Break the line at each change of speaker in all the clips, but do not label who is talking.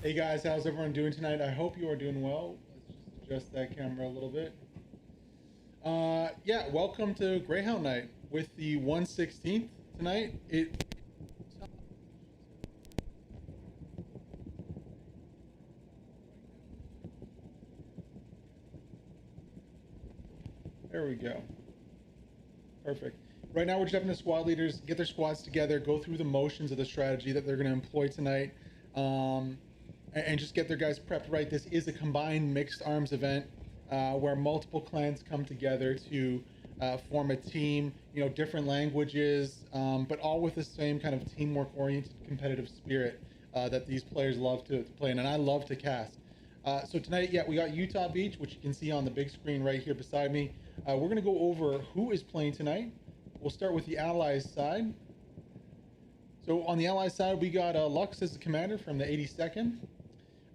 Hey guys, how's everyone doing tonight? I hope you are doing well. Let's just adjust that camera a little bit. Yeah, welcome to Greyhound Night with the 116th tonight. There we go. Perfect. Right now, we're just having the squad leaders get their squads together, go through the motions of the strategy that they're going to employ tonight, and just get their guys prepped right. This is a combined mixed arms event where multiple clans come together to form a team. You know, different languages, but all with the same kind of teamwork-oriented competitive spirit that these players love to play in, and I love to cast. So tonight, yeah, we got Utah Beach, which you can see on the big screen right here beside me. We're going to go over who is playing tonight. We'll start with the Allies side. So on the Allies side, we got Lux as the commander from the 82nd.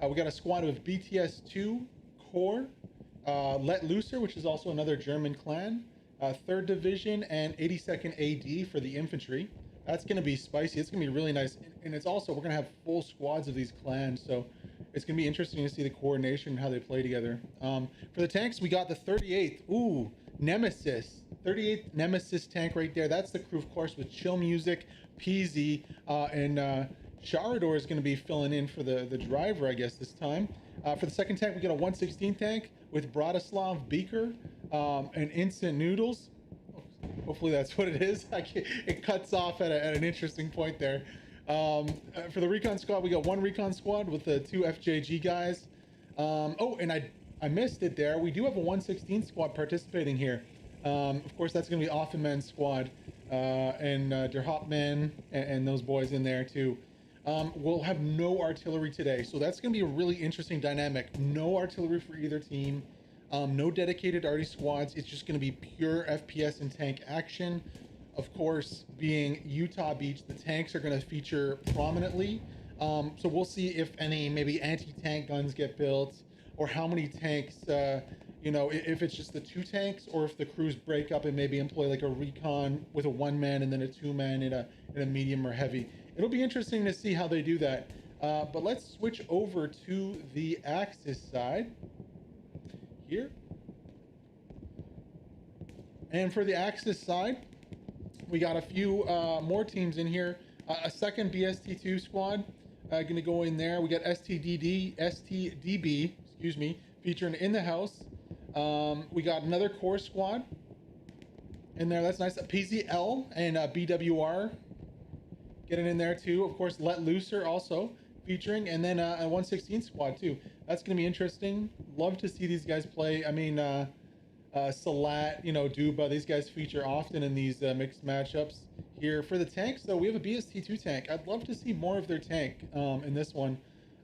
We got a squad of BTS2, Core, Let Looser, which is also another German clan, 3rd Division, and 82nd AD for the infantry. That's going to be spicy. It's going to be really nice. And it's also, we're going to have full squads of these clans. So it's going to be interesting to see the coordination and how they play together. For the tanks, we got the 38th. Ooh, Nemesis. 38th Nemesis tank right there. That's the crew, of course, with chill music, PZ, and Sharador is going to be filling in for the driver, I guess, this time. For the second tank, we got a 116 tank with Bratislav Beaker and Instant Noodles. Hopefully that's what it is. It cuts off at an interesting point there. For the recon squad, we got one recon squad with the 2 FJG guys. Oh, and I missed it there. We do have a 116 squad participating here. Of course, that's going to be Offenman's squad and Der Hopman and those boys in there too. We'll have no artillery today, so that's going to be a really interesting dynamic. No artillery for either team. No dedicated arty squads. It's just going to be pure FPS and tank action. Of course, being Utah Beach, the tanks are going to feature prominently. So we'll see if any maybe anti-tank guns get built, or how many tanks, you know, if it's just the 2 tanks, or if the crews break up and maybe employ like a recon with a 1-man and then a 2-man in a medium or heavy. It'll be interesting to see how they do that. But let's switch over to the Axis side here. And for the Axis side, we got a few more teams in here. A second BST2 squad going to go in there. We got STDB, excuse me, featuring in the house. We got another core squad in there. That's nice. PZL and BWR getting in there too. Of course, Let Looser also featuring, and then a 116 squad too. That's going to be interesting. Love to see these guys play. I mean, Salat, you know, Duba, these guys feature often in these mixed matchups. Here for the tanks, though, we have a BST2 tank. I'd love to see more of their tank in this one.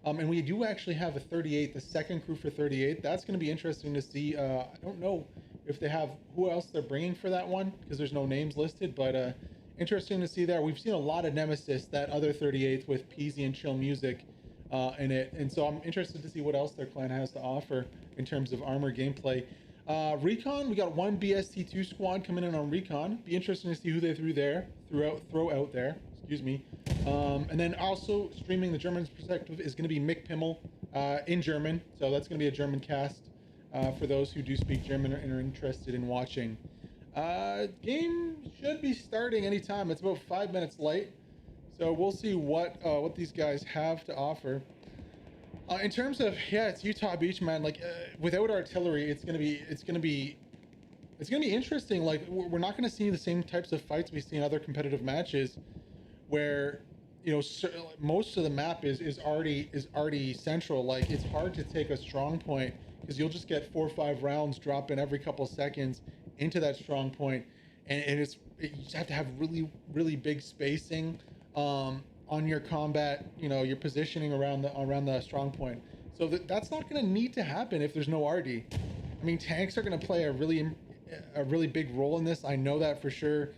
And we do actually have a 38, the second crew for 38. That's going to be interesting to see. I don't know if they have who else they're bringing for that one, because there's no names listed, but interesting to see there. We've seen a lot of Nemesis, that other 38th with Peasy and chill music in it. And so I'm interested to see what else their clan has to offer in terms of armor gameplay. Recon, we got one BST2 squad coming in on Recon. Be interesting to see who they throw out there. Excuse me. And then also streaming the German's perspective is going to be Mick Pimmel in German. So that's going to be a German cast for those who do speak German and are interested in watching. Game should be starting anytime. It's about 5 minutes late. So we'll see what these guys have to offer. In terms of, yeah, it's Utah Beach, man. Like without artillery, it's gonna be interesting. Like we're not gonna see the same types of fights we see in other competitive matches, where you know most of the map is already central. Like it's hard to take a strong point because you'll just get 4 or 5 rounds dropping every couple seconds into that strong point, and you just have to have really big spacing. On your combat, you know, your positioning around the strong point. So that's not going to need to happen if there's no RD. I mean, tanks are going to play a really big role in this. I know that for sure.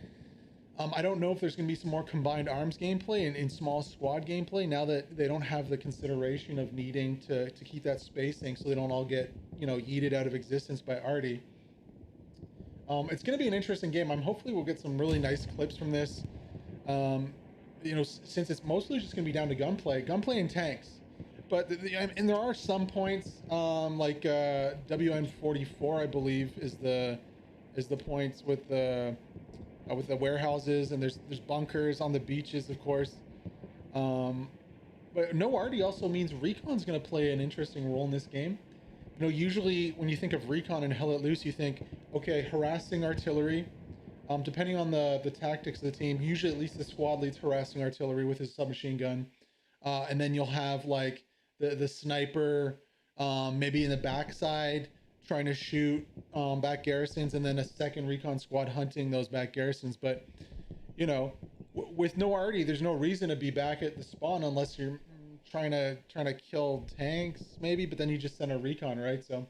I don't know if there's going to be some more combined arms gameplay and in small squad gameplay now that they don't have the consideration of needing to keep that spacing so they don't all get, you know, yeeted out of existence by RD. It's going to be an interesting game. Hopefully we'll get some really nice clips from this. You know, since it's mostly just going to be down to gunplay and tanks. But and there are some points, like WN44, I believe, is the points with the warehouses, and there's bunkers on the beaches, of course. But no arty also means recon's going to play an interesting role in this game. You know, usually when you think of recon and Hell Let Loose, you think, okay, harassing artillery. Depending on the tactics of the team, usually at least the squad lead's harassing artillery with his submachine gun, and then you'll have like the sniper, maybe in the backside trying to shoot back garrisons, and then a second recon squad hunting those back garrisons. But you know, with no arty, there's no reason to be back at the spawn unless you're trying to kill tanks, maybe. But then you just send a recon, right? So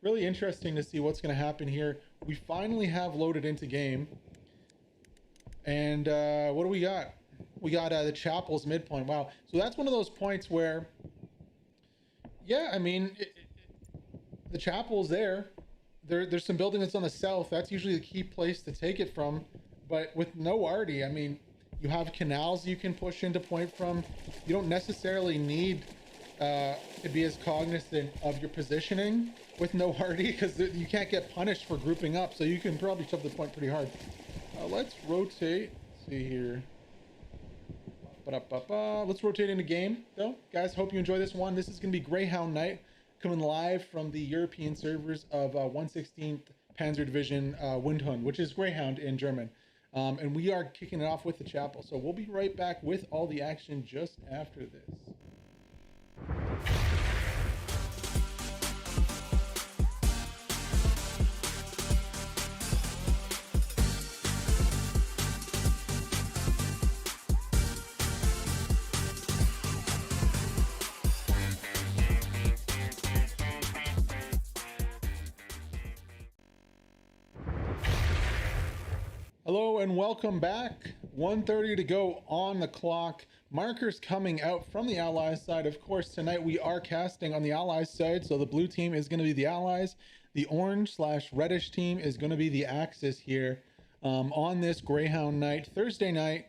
really interesting to see what's going to happen here. We finally have loaded into game, and what do we got? We got the chapel's midpoint. Wow. So that's one of those points where, yeah, I mean, the chapel's there. There's some building that's on the south. That's usually the key place to take it from. But with no arty, I mean, you have canals you can push into point from. You don't necessarily need to be as cognizant of your positioning with no arty, because you can't get punished for grouping up. So you can probably shove the point pretty hard. Let's rotate. Let's see here. Let's rotate into game, though. Guys, hope you enjoy this one. This is going to be Greyhound Night, coming live from the European servers of 116th Panzer Division Windhund, which is Greyhound in German. And we are kicking it off with the chapel. So we'll be right back with all the action just after this. Hello and welcome back. 1:30 to go on the clock. Markers coming out from the Allies side. Of course, tonight we are casting on the Allies side, so the blue team is going to be the Allies. The orange/reddish team is going to be the Axis here on this Greyhound night, Thursday night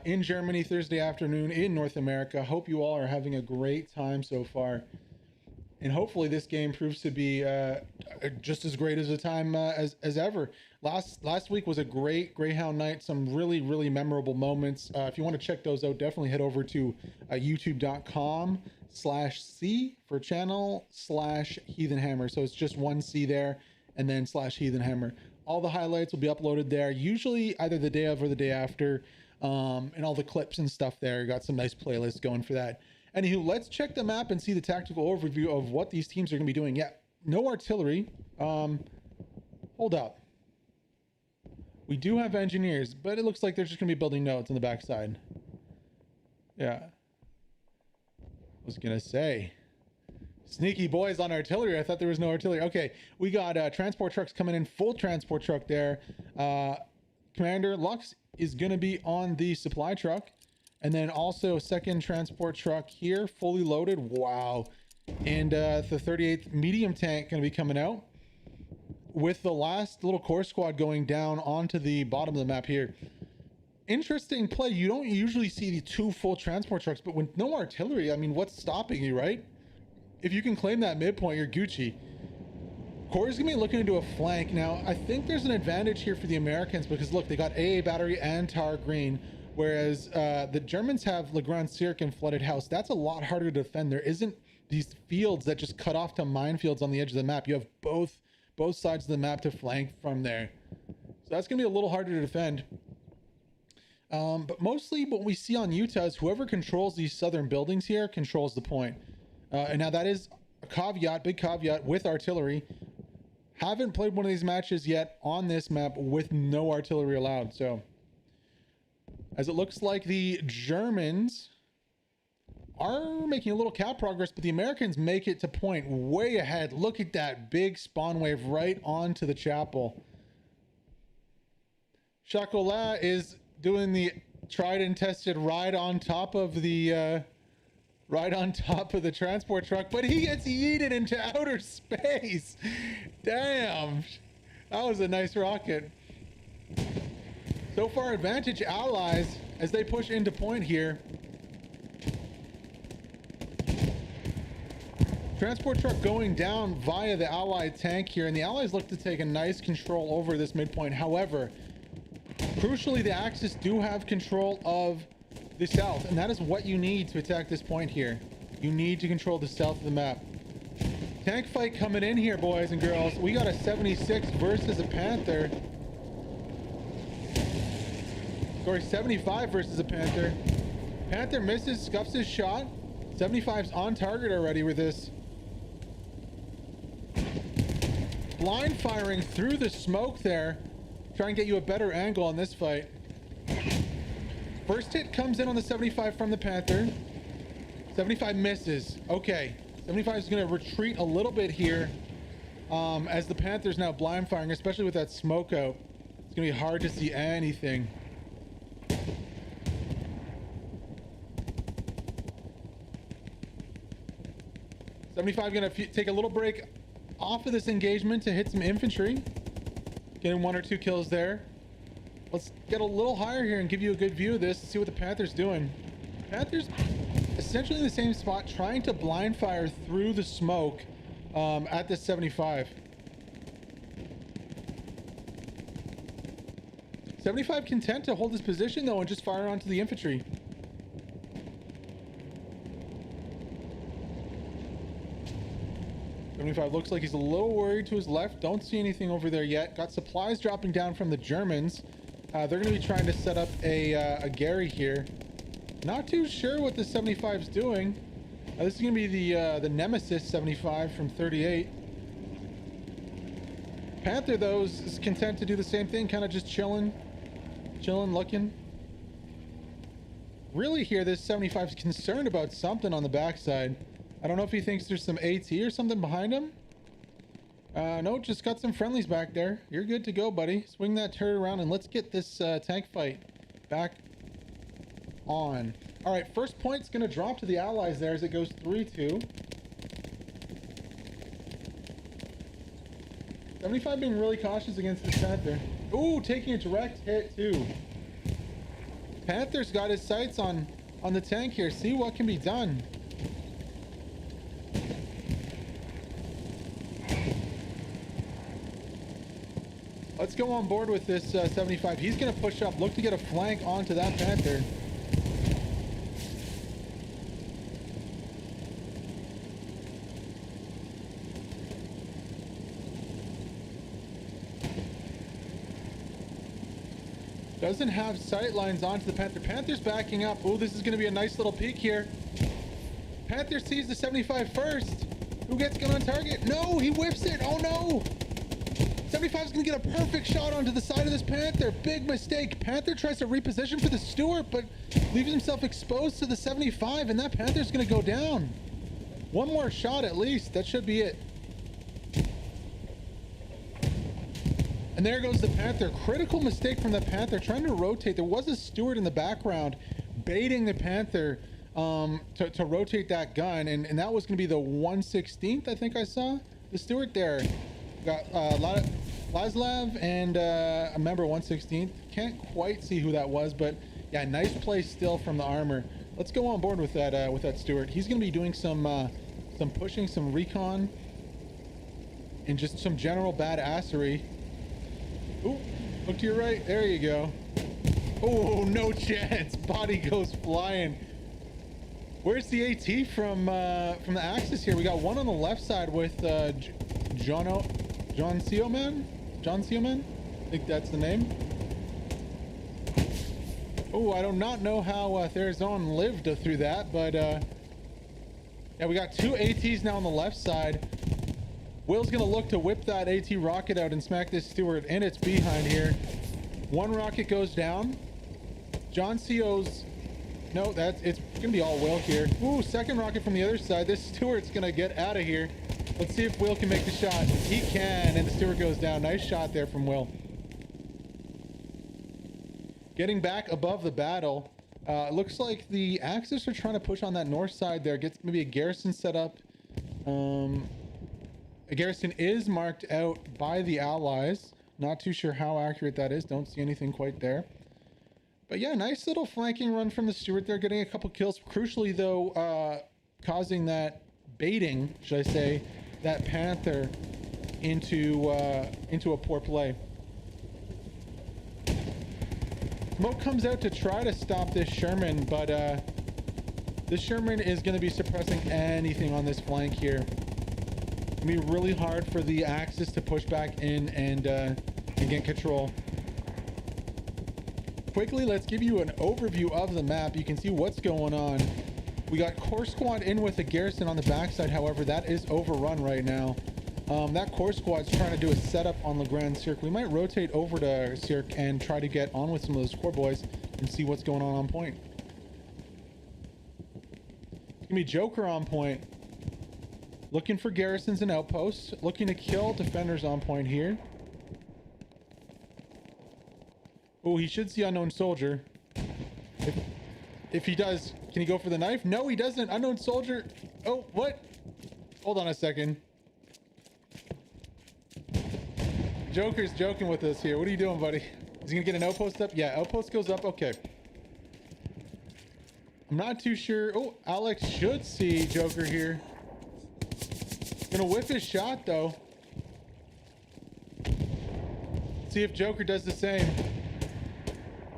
in Germany, Thursday afternoon in North America. Hope you all are having a great time so far. And hopefully this game proves to be just as great as a time as ever. Last week was a great Greyhound night. Some really memorable moments. If you want to check those out, definitely head over to youtube.com/C for channel/HEATHENHAMMER. So it's just one C there, and then /HEATHENHAMMER. All the highlights will be uploaded there, usually either the day of or the day after, and all the clips and stuff there. Got some nice playlists going for that. Anywho, let's check the map and see the tactical overview of what these teams are going to be doing. Yeah, no artillery. Hold up. We do have engineers, but it looks like they're just going to be building nodes on the backside. Yeah. I was going to say. Sneaky boys on artillery. I thought there was no artillery. Okay, we got transport trucks coming in. Full transport truck there. Commander Lux is going to be on the supply truck. And then also a second transport truck here, fully loaded. Wow. And the 38th medium tank going to be coming out, with the last little core squad going down onto the bottom of the map here. Interesting play. You don't usually see the two full transport trucks, but with no artillery, I mean, what's stopping you, right? If you can claim that midpoint, you're Gucci. Corey's going to be looking into a flank. Now, I think there's an advantage here for the Americans because, look, they got AA battery and Tower Green. Whereas the Germans have Le Grand Cirque and Flooded House. That's a lot harder to defend. There isn't these fields that just cut off to minefields on the edge of the map. You have both sides of the map to flank from there. So that's going to be a little harder to defend. But mostly what we see on Utah is whoever controls these southern buildings here controls the point. And now that is a caveat, big caveat, with artillery. Haven't played one of these matches yet on this map with no artillery allowed. So, as it looks like the Germans are making a little cap progress, but the Americans make it to point way ahead. Look at that big spawn wave right onto the chapel. Chocolat is doing the tried and tested ride on top of the transport truck, but he gets yeeted into outer space. Damn, that was a nice rocket. So far, advantage Allies as they push into point here. Transport truck going down via the Allied tank here, and the Allies look to take a nice control over this midpoint. However, crucially, the Axis do have control of the south, and that is what you need to attack this point here. You need to control the south of the map. Tank fight coming in here, boys and girls. We got a 76 versus a Panther. Sorry, 75 versus a Panther. Panther misses, scuffs his shot. 75's on target already with this. Blind firing through the smoke there. Try and get you a better angle on this fight. First hit comes in on the 75 from the Panther. 75 misses. Okay. 75 is going to retreat a little bit here as the Panther's now blind firing, especially with that smoke out. It's going to be hard to see anything. $75 going to take a little break off of this engagement to hit some infantry. Getting 1 or 2 kills there. Let's get a little higher here and give you a good view of this. See what the Panther's doing. Panther's essentially in the same spot, trying to blind fire through the smoke at this 75. 75 content to hold his position though and just fire onto the infantry. Looks like he's a little worried to his left. Don't see anything over there yet. Got supplies dropping down from the Germans. They're going to be trying to set up a Gary here. Not too sure what the 75's doing. This is going to be the Nemesis 75 from 38. Panther, though, is content to do the same thing. Kind of just chilling, looking. Really here, this 75 is concerned about something on the backside. I don't know if he thinks there's some AT or something behind him. No, just got some friendlies back there. You're good to go, buddy. Swing that turret around and let's get this tank fight back on. All right, first point's going to drop to the Allies there as it goes 3-2. 75 being really cautious against this Panther. Ooh, taking a direct hit too. Panther's got his sights on the tank here. See what can be done. Let's go on board with this 75. He's going to push up, look to get a flank onto that Panther. Doesn't have sight lines onto the Panther. Panther's backing up. Oh, this is going to be a nice little peek here. Panther sees the 75 first. Who gets gun on target? No, he whips it. Oh no. 75 is going to get a perfect shot onto the side of this Panther. Big mistake. Panther tries to reposition for the Stuart, but leaves himself exposed to the 75, and that Panther's going to go down. One more shot at least. That should be it. And there goes the Panther. Critical mistake from the Panther, trying to rotate. There was a Stuart in the background baiting the Panther to rotate that gun, and that was going to be the 116th, I think I saw. The Stuart there. Got Laslav and a member 116th. Can't quite see who that was, but yeah, nice play still from the armor. Let's go on board with that Stuart. He's going to be doing some pushing, some recon, and just some general badassery. Ooh, look to your right. There you go. Oh, no chance. Body goes flying. Where's the AT from the Axis here? We got one on the left side with John Seoman? John Seoman? I think that's the name. Oh, I do not know how Therazone lived through that, but yeah, we got 2 ATs now on the left side. Will's gonna look to whip that AT rocket out and smack this Stuart in its behind here. One rocket goes down. John Co's... No, it's gonna be all Will here. Ooh, second rocket from the other side. This Stuart's gonna get out of here. Let's see if Will can make the shot. He can, and the Stuart goes down. Nice shot there from Will. Getting back above the battle. It looks like the Axis are trying to push on that north side there. Gets maybe a garrison set up. A garrison is marked out by the Allies. Not too sure how accurate that is. Don't see anything quite there. But yeah, nice little flanking run from the Stuart there. Getting a couple kills. Crucially, though, causing that baiting, should I say, that Panther into a poor play. Smoke comes out to try to stop this Sherman, but this Sherman is going to be suppressing anything on this flank here. It's going to be really hard for the Axis to push back in and get control. Quickly, let's give you an overview of the map. You can see what's going on. We got Core Squad in with a garrison on the backside. However, that is overrun right now. That Core Squad's trying to do a setup on Le Grand Cirque. We might rotate over to Cirque and try to get on with some of those core boys and see what's going on point. It's gonna be Joker on point. Looking for garrisons and outposts. Looking to kill defenders on point here. Oh, he should see Unknown Soldier. If he does, can he go for the knife? No, he doesn't. Unknown Soldier. Oh, what? Hold on a second. Joker's joking with us here. What are you doing, buddy? Is he gonna get an outpost up? Yeah, outpost goes up. Okay. I'm not too sure. Oh, Alex should see Joker here. Gonna whiff his shot though. See if Joker does the same.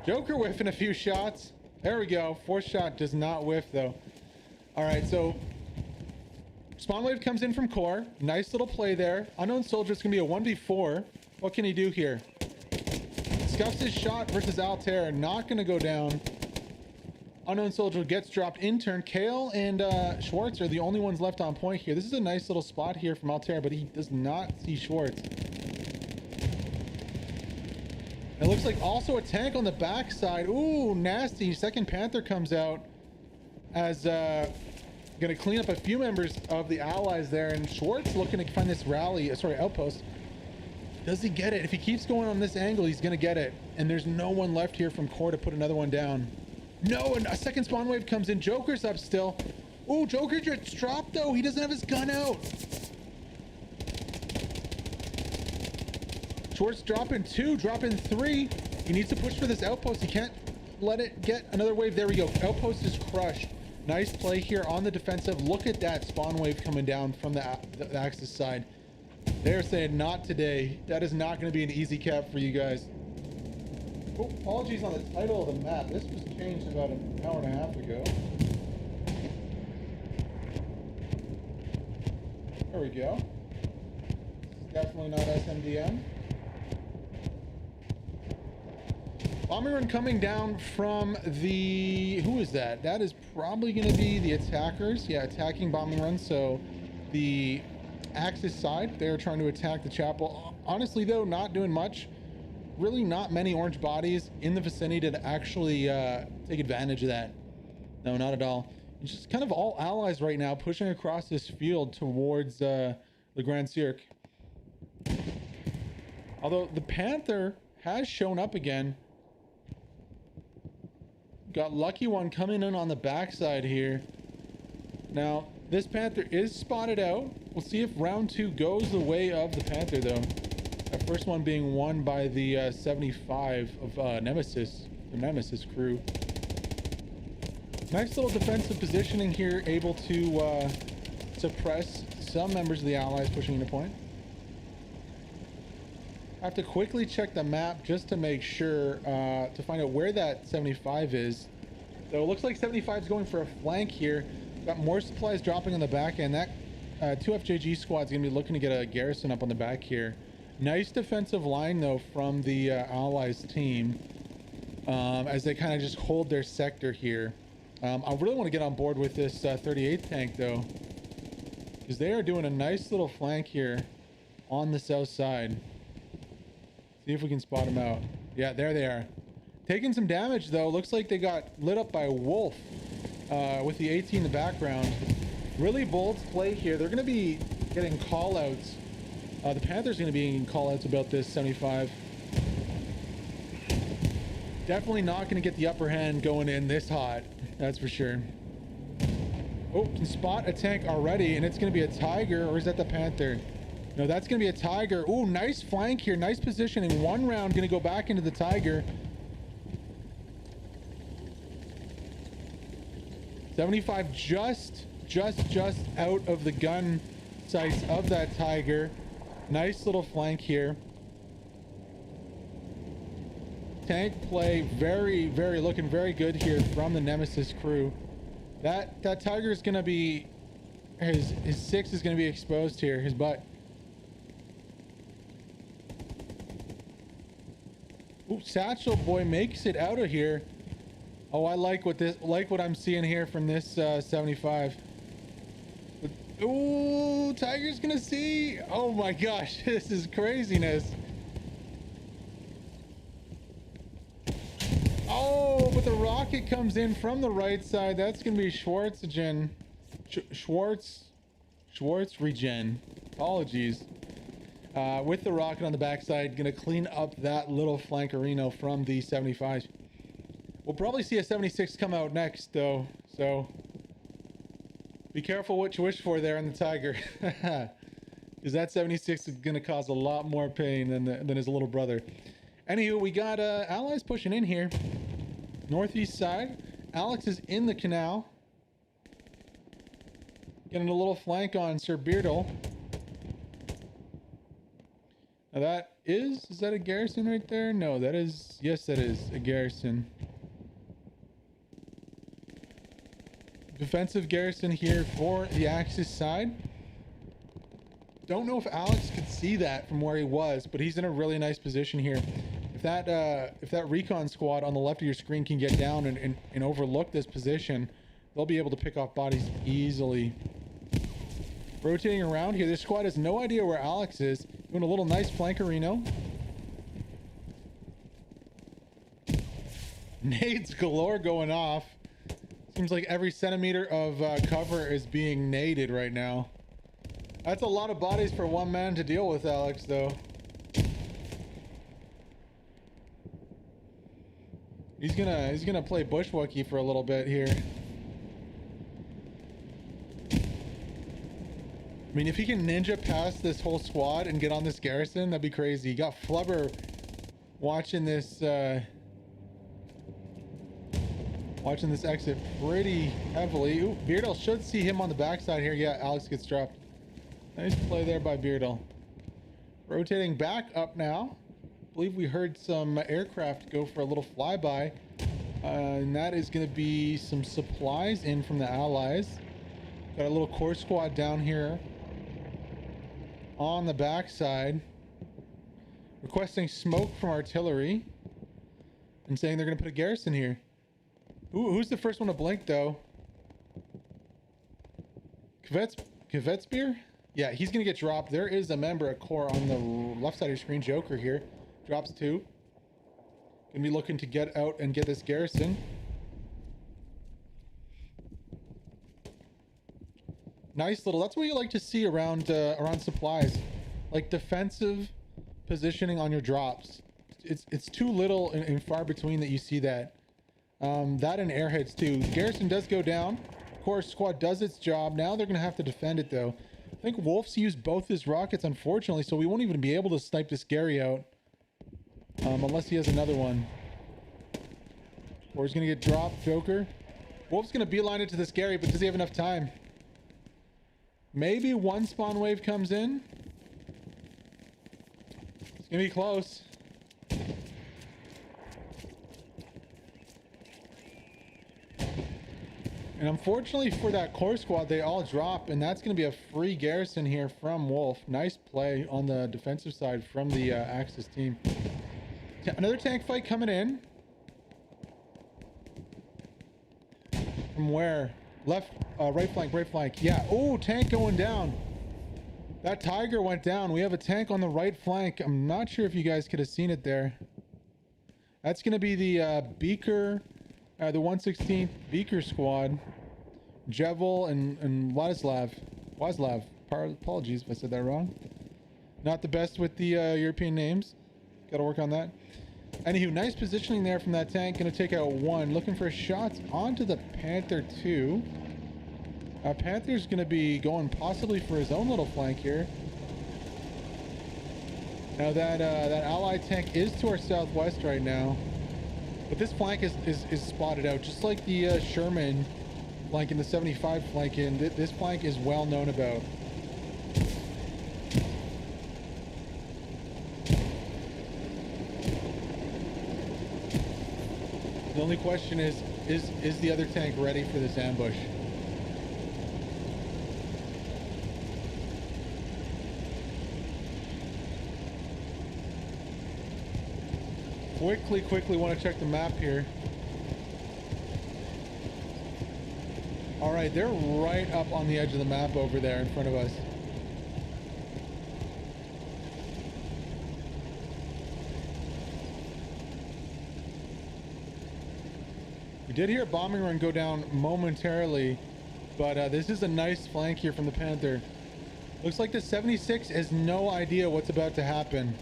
Joker whiffing a few shots. There we go. Fourth shot does not whiff though. All right, so spawn wave comes in from core. Nice little play there. Unknown Soldier is gonna be a 1v4. What can he do here? Scuffs his shot versus Altair. Not gonna go down. Unknown Soldier gets dropped in turn. Kale and Schwartz are the only ones left on point here. This is a nice little spot here from Altair, but he does not see Schwartz. It looks like also a tank on the backside. Ooh, nasty. Second Panther comes out as gonna clean up a few members of the allies there, and Schwartz looking to find this outpost. Does he get it? If he keeps going on this angle, he's gonna get it. And there's no one left here from core to put another one down. No, and a second spawn wave comes in. Joker's up still. Oh, Joker just dropped though. He doesn't have his gun out. Schwartz dropping 2, dropping 3. He needs to push for this outpost. He can't let it get another wave. There we go. Outpost is crushed. Nice play here on the defensive. Look at that spawn wave coming down from the Axis side. They're saying not today. That is not going to be an easy cap for you guys. Oh, apologies on the title of the map. This was changed about an hour and a half ago. There we go. This is definitely not SMDM. Bombing run coming down from the... Who is that? That is probably going to be the attackers. Yeah, attacking bombing run. So the Axis side, they're trying to attack the chapel. Honestly, though, not doing much. Really not many orange bodies in the vicinity to actually take advantage of that. No, not at all. It's just kind of all allies right now pushing across this field towards Le Grand Cirque. Although the Panther has shown up again. Got Lucky One coming in on the backside here. Now, this Panther is spotted out. We'll see if round 2 goes the way of the Panther, though. That first one being won by the 75 of Nemesis, the Nemesis crew. Nice little defensive positioning here, able to suppress some members of the allies pushing into point. I have to quickly check the map just to make sure to find out where that 75 is. So it looks like 75 is going for a flank here. Got more supplies dropping on the back end. That 2FJG squad's gonna be looking to get a garrison up on the back here. Nice defensive line though from the allies team as they kind of just hold their sector here. I really want to get on board with this 38th tank though, because they are doing a nice little flank here on the south side. See if we can spot them out. Yeah, there they are. Taking some damage though. Looks like they got lit up by a wolf with the AT in the background. Really bold play here. They're going to be getting call outs. The Panthers going to be getting call outs about this 75. Definitely not going to get the upper hand going in this hot. That's for sure. Oh, can spot a tank already, and it's going to be a Tiger, or is that the Panther? No, that's going to be a Tiger. Oh, nice flank here. Nice positioning. One round going to go back into the Tiger. 75 just just out of the gun sights of that Tiger. Nice little flank here. Tank play, very looking very good here from the Nemesis crew. That Tiger is gonna be, his 6 is gonna be exposed here, his butt. Ooh, Satchel Boy makes it out of here. Oh, I like what I'm seeing here from this 75. Ooh, Tiger's gonna see. Oh my gosh, this is craziness. Oh, but the rocket comes in from the right side. That's gonna be Schwartz-gen. Schwartz regen. Apologies. With the rocket on the backside, gonna clean up that little flankerino from the 75. We'll probably see a 76 come out next, though. So be careful what you wish for there in the Tiger, because that 76 is gonna cause a lot more pain than his little brother. Anywho, we got allies pushing in here. Northeast side. Alex is in the canal. Getting a little flank on Sir Beardle. Now that is that a garrison right there? No, that is, yes, that is a garrison. Defensive garrison here for the Axis side. Don't know if Alex could see that from where he was, but he's in a really nice position here. If that recon squad on the left of your screen can get down and overlook this position, they'll be able to pick off bodies easily. Rotating around here, this squad has no idea where Alex is. Doing a little nice flankerino. Nades galore going off. Seems like every centimeter of cover is being naded right now. That's a lot of bodies for one man to deal with, Alex, though. He's gonna play bushwhacky for a little bit here. I mean, if he can ninja past this whole squad and get on this garrison, that'd be crazy. You got Flubber watching this exit pretty heavily. Ooh, Beardle should see him on the backside here. Yeah, Alex gets dropped. Nice play there by Beardle. Rotating back up now. I believe we heard some aircraft go for a little flyby. And that is going to be some supplies in from the Allies. Got a little core squad down here on the backside. Requesting smoke from artillery. And saying they're going to put a garrison here. Who's the first one to blink, though? Kvetsbeer? Yeah, he's going to get dropped. There is a member of core on the left side of your screen. Joker here. Drops 2. Going to be looking to get out and get this garrison. Nice little... That's what you like to see around supplies. Like defensive positioning on your drops. It's too little and far between that you see that. That and airheads too. Garrison does go down. Core squad does its job. Now they're going to have to defend it, though. I think Wolf's used both his rockets, unfortunately, so we won't even be able to snipe this Gary out. Unless he has another one. Or he's going to get dropped, Joker. Wolf's going to beeline it to this Gary, but does he have enough time? Maybe one spawn wave comes in. It's going to be close. And unfortunately for that core squad, they all drop, and that's going to be a free garrison here from Wolf. Nice play on the defensive side from the Axis team. Another tank fight coming in. From where? Left, right flank. Yeah. Oh, tank going down. That Tiger went down. We have a tank on the right flank. I'm not sure if you guys could have seen it there. That's going to be the Beaker, the 116th Beaker squad. Jevel and Władysław. Apologies if I said that wrong. Not the best with the European names. Got to work on that. Anywho, nice positioning there from that tank. Going to take out 1. Looking for shots onto the Panther 2. Panther's going to be going possibly for his own little flank here. Now that Allied tank is to our southwest right now. But this flank is spotted out. Just like the Sherman flanking, the 75 flanking. This flank is well known about. The only question is the other tank ready for this ambush? Quickly want to check the map here. All right, they're right up on the edge of the map over there in front of us. We did hear a bombing run go down momentarily, but this is a nice flank here from the Panther. Looks like the 76 has no idea what's about to happen.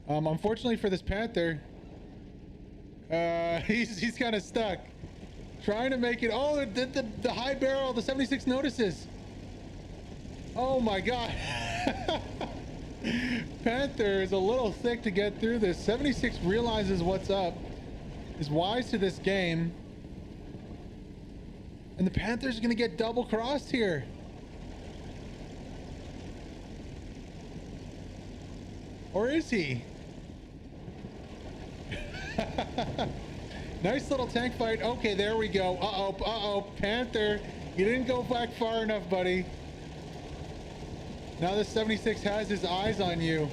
Unfortunately for this Panther, he's kind of stuck. Trying to make it. Oh, the high barrel, the 76 notices. Oh my God. Panther is a little thick to get through this. 76 realizes what's up, is wise to this game. And the Panther's gonna get double crossed here. Or is he? Nice little tank fight. Okay, there we go. Uh-oh, Panther. You didn't go back far enough, buddy. Now the 76 has his eyes on you.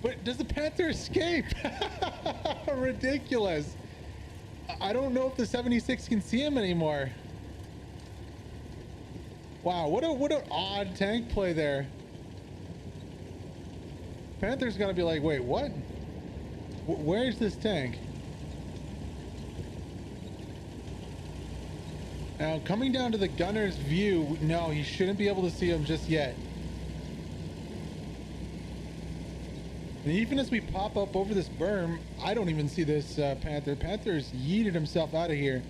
But does the Panther escape? Ridiculous. I don't know if the 76 can see him anymore. Wow, what an odd tank play there. Panther's gonna be like, wait, what? Where's this tank? Now, coming down to the gunner's view, no, he shouldn't be able to see him just yet. And even as we pop up over this berm, I don't even see this Panther. Panther's yeeted himself out of here.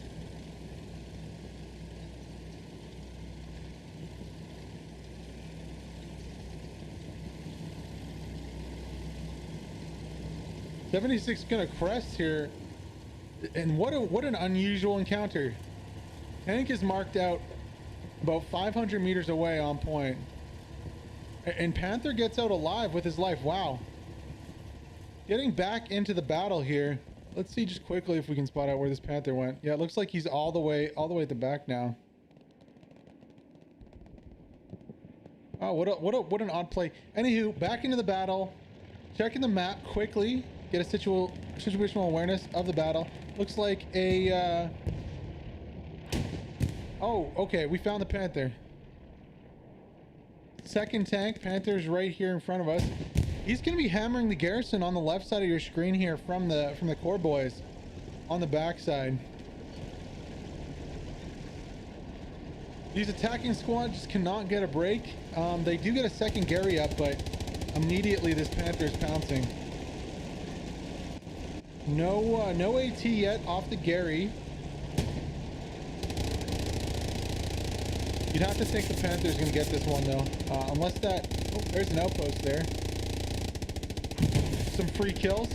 '76 gonna crest here, and what an unusual encounter. Tank is marked out about 500 meters away on point, and Panther gets out alive with his life. Wow. Getting back into the battle here. Let's see just quickly if we can spot out where this Panther went. Yeah, it looks like he's all the way at the back now. Oh, what an odd play. Anywho, back into the battle, checking the map quickly. Get a situational awareness of the battle. Looks like a, oh, okay, we found the Panther. Second tank, Panther's right here in front of us. He's gonna be hammering the garrison on the left side of your screen here from the core boys on the backside. These attacking squads just cannot get a break. They do get a second Gary up, but immediately this Panther's pouncing. No AT yet off the Gary. You'd have to think the Panther's gonna get this one though, unless that. Oh, there's an outpost there. Some free kills.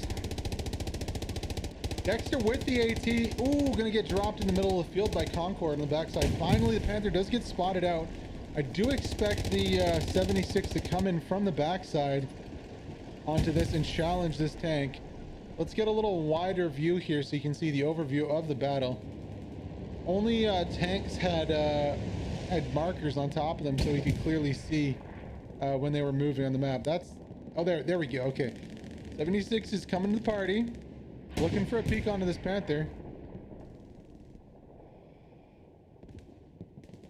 Dexter with the AT. Ooh, gonna get dropped in the middle of the field by Concord on the backside. Finally, the Panther does get spotted out. I do expect the 76 to come in from the backside onto this and challenge this tank. Let's get a little wider view here so you can see the overview of the battle. Only tanks had markers on top of them so you could clearly see when they were moving on the map. That's, oh, there we go. Okay, 76 is coming to the party, looking for a peek onto this Panther.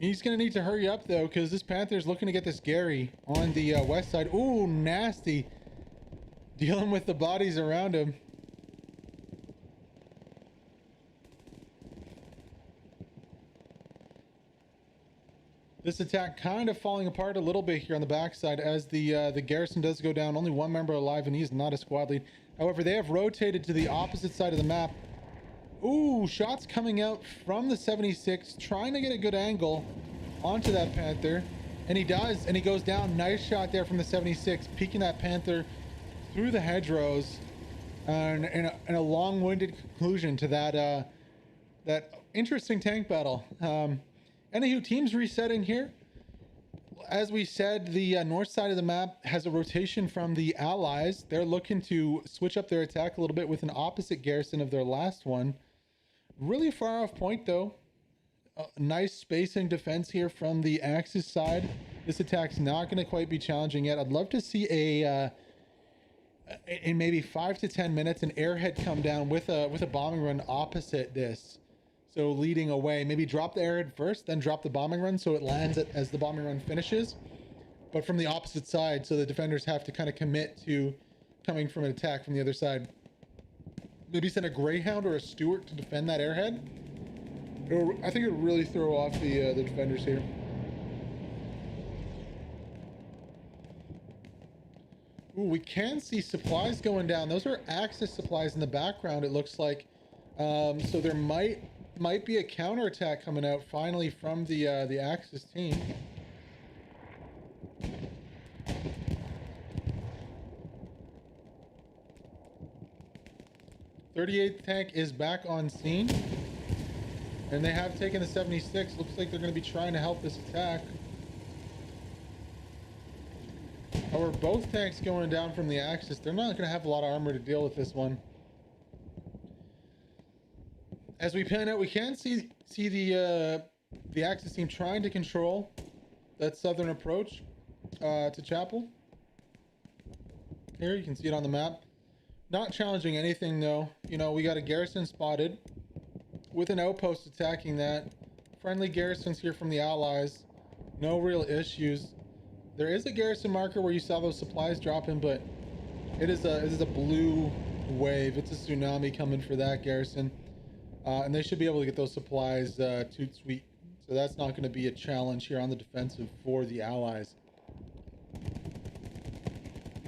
He's gonna need to hurry up though, because this Panther's looking to get this Gary on the west side. Ooh, nasty. Dealing with the bodies around him. This attack kind of falling apart a little bit here on the backside as the garrison does go down. Only one member alive, and he's not a squad lead. However, they have rotated to the opposite side of the map. Ooh, shots coming out from the 76, trying to get a good angle onto that Panther. And he does, and he goes down. Nice shot there from the 76, peeking that Panther through the hedgerows, and a long-winded conclusion to that that interesting tank battle. Anywho, teams resetting here. As we said, the north side of the map has a rotation from the allies. They're looking to switch up their attack a little bit with an opposite garrison of their last one. Really far off point though. Nice spacing defense here from the Axis side. This attack's not going to quite be challenging yet. I'd love to see in maybe 5 to 10 minutes, an airhead come down with a bombing run opposite this. So leading away, maybe drop the airhead first, then drop the bombing run so it lands as the bombing run finishes, but from the opposite side, so the defenders have to kind of commit to coming from an attack from the other side. Maybe send a Greyhound or a Stuart to defend that airhead. I think it would really throw off the defenders here. Ooh, we can see supplies going down. Those are Axis supplies in the background, it looks like. So there might be a counterattack coming out finally from the Axis team. .38th tank is back on scene, and they have taken the 76. Looks like they're going to be trying to help this attack. However, both tanks going down from the Axis, they're not going to have a lot of armor to deal with this one. As we pan out, we can see the Axis team trying to control that southern approach to Chapel. Here, you can see it on the map. Not challenging anything though. You know, we got a garrison spotted with an outpost attacking that. Friendly garrisons here from the Allies. No real issues. There is a garrison marker where you saw those supplies dropping, but it is a blue wave. It's a tsunami coming for that garrison. And they should be able to get those supplies toot sweet. So that's not going to be a challenge here on the defensive for the Allies.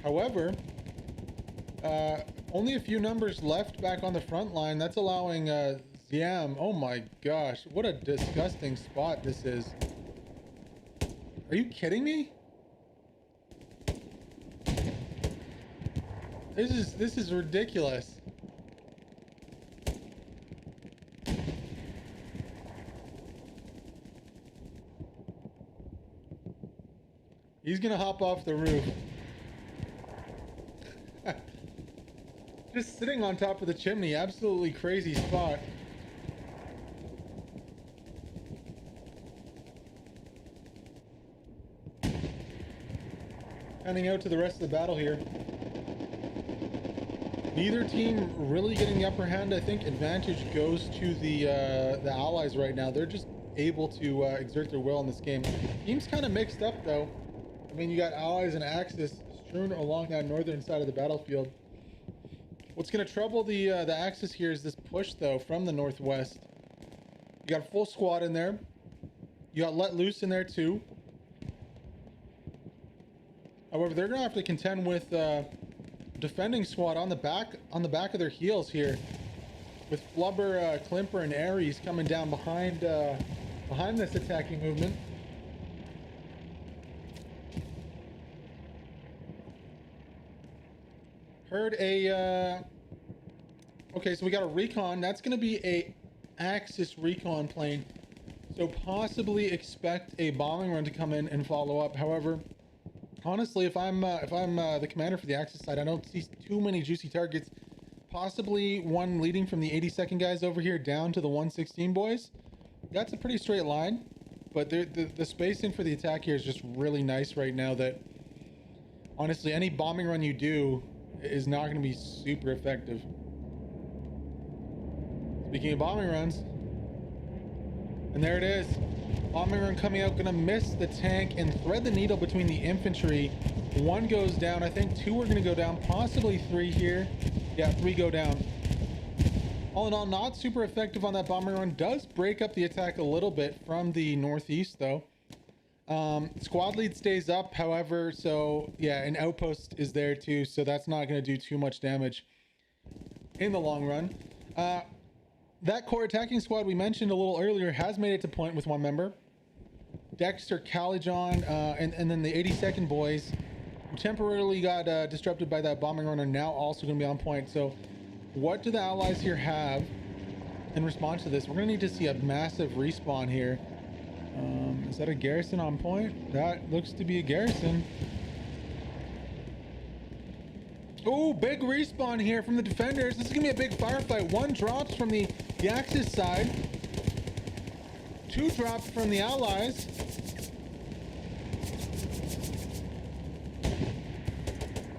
However, only a few numbers left back on the front line. That's allowing Ziam. Oh my gosh, what a disgusting spot this is. Are you kidding me? This is ridiculous. He's gonna hop off the roof. Just sitting on top of the chimney, absolutely crazy spot. Panning out to the rest of the battle here. Neither team really getting the upper hand. I think advantage goes to the Allies right now. They're just able to exert their will in this game. Team's kind of mixed up though. I mean, you got Allies and Axis strewn along that northern side of the battlefield. What's going to trouble the Axis here is this push though from the northwest. You got a full squad in there. You got Let Loose in there too. However, they're going to have to contend with defending squad on the back of their heels here, with Flubber, Klimper, and Ares coming down behind this attacking movement. Heard a okay, so we got a recon. That's going to be a Axis recon plane, so possibly expect a bombing run to come in and follow up. However, honestly, if I'm the commander for the Axis side, I don't see too many juicy targets. Possibly one leading from the 82nd guys over here down to the 116 boys. That's a pretty straight line, but the spacing for the attack here is just really nice right now. That honestly, any bombing run you do is not going to be super effective. Speaking of bombing runs, and there it is. Bombing run coming out, gonna miss the tank and thread the needle between the infantry. One goes down. I think two are gonna go down, possibly three here. Yeah, three go down. All in all, not super effective on that bombing run. Does break up the attack a little bit from the northeast though. Squad lead stays up, however, so yeah, an outpost is there too, so that's not going to do too much damage in the long run. That core attacking squad we mentioned a little earlier has made it to point with one member, Dexter Calijon, and then the 82nd boys temporarily got disrupted by that bombing run are now also going to be on point. So what do the allies here have in response to this? We're going to need to see a massive respawn here. Is that a garrison on point? That looks to be a garrison. Oh, big respawn here from the defenders. This is gonna be a big firefight. One drops from the Axis side. Two drops from the allies.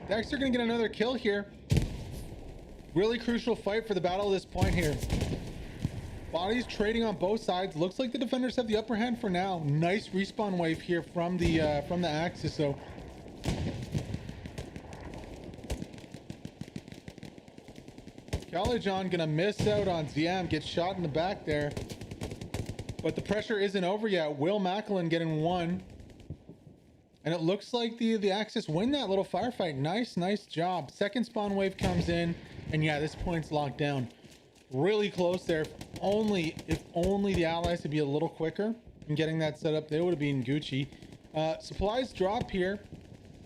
Dexter gonna get another kill here. Really crucial fight for the battle at this point here. Bodies trading on both sides. Looks like the defenders have the upper hand for now. Nice respawn wave here from the Axis. So Kalajan gonna miss out on Ziam, gets shot in the back there. But the pressure isn't over yet. Will Macklin getting one. And it looks like the Axis win that little firefight. Nice job. Second spawn wave comes in. And yeah, this point's locked down. Really close there. If only the allies would be a little quicker in getting that set up, they would have been Gucci. Supplies drop here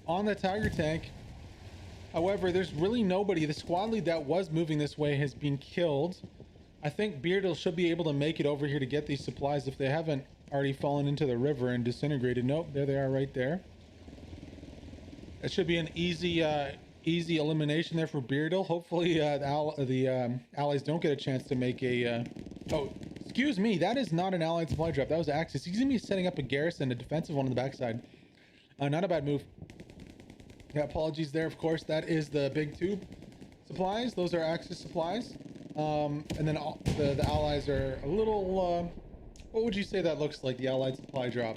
on the Tiger tank. However, there's really nobody. The squad lead that was moving this way has been killed. I think Beardle should be able to make it over here to get these supplies if they haven't already fallen into the river and disintegrated. Nope, there they are right there. It should be an easy elimination there for Beardle. Hopefully the allies don't get a chance to make a... oh, excuse me. That is not an allied supply drop. That was Axis. He's going to be setting up a garrison, a defensive one on the backside. Not a bad move. Yeah, apologies there, of course. That is the big tube supplies. Those are Axis supplies. And then the allies are a little... what would you say that looks like, the allied supply drop?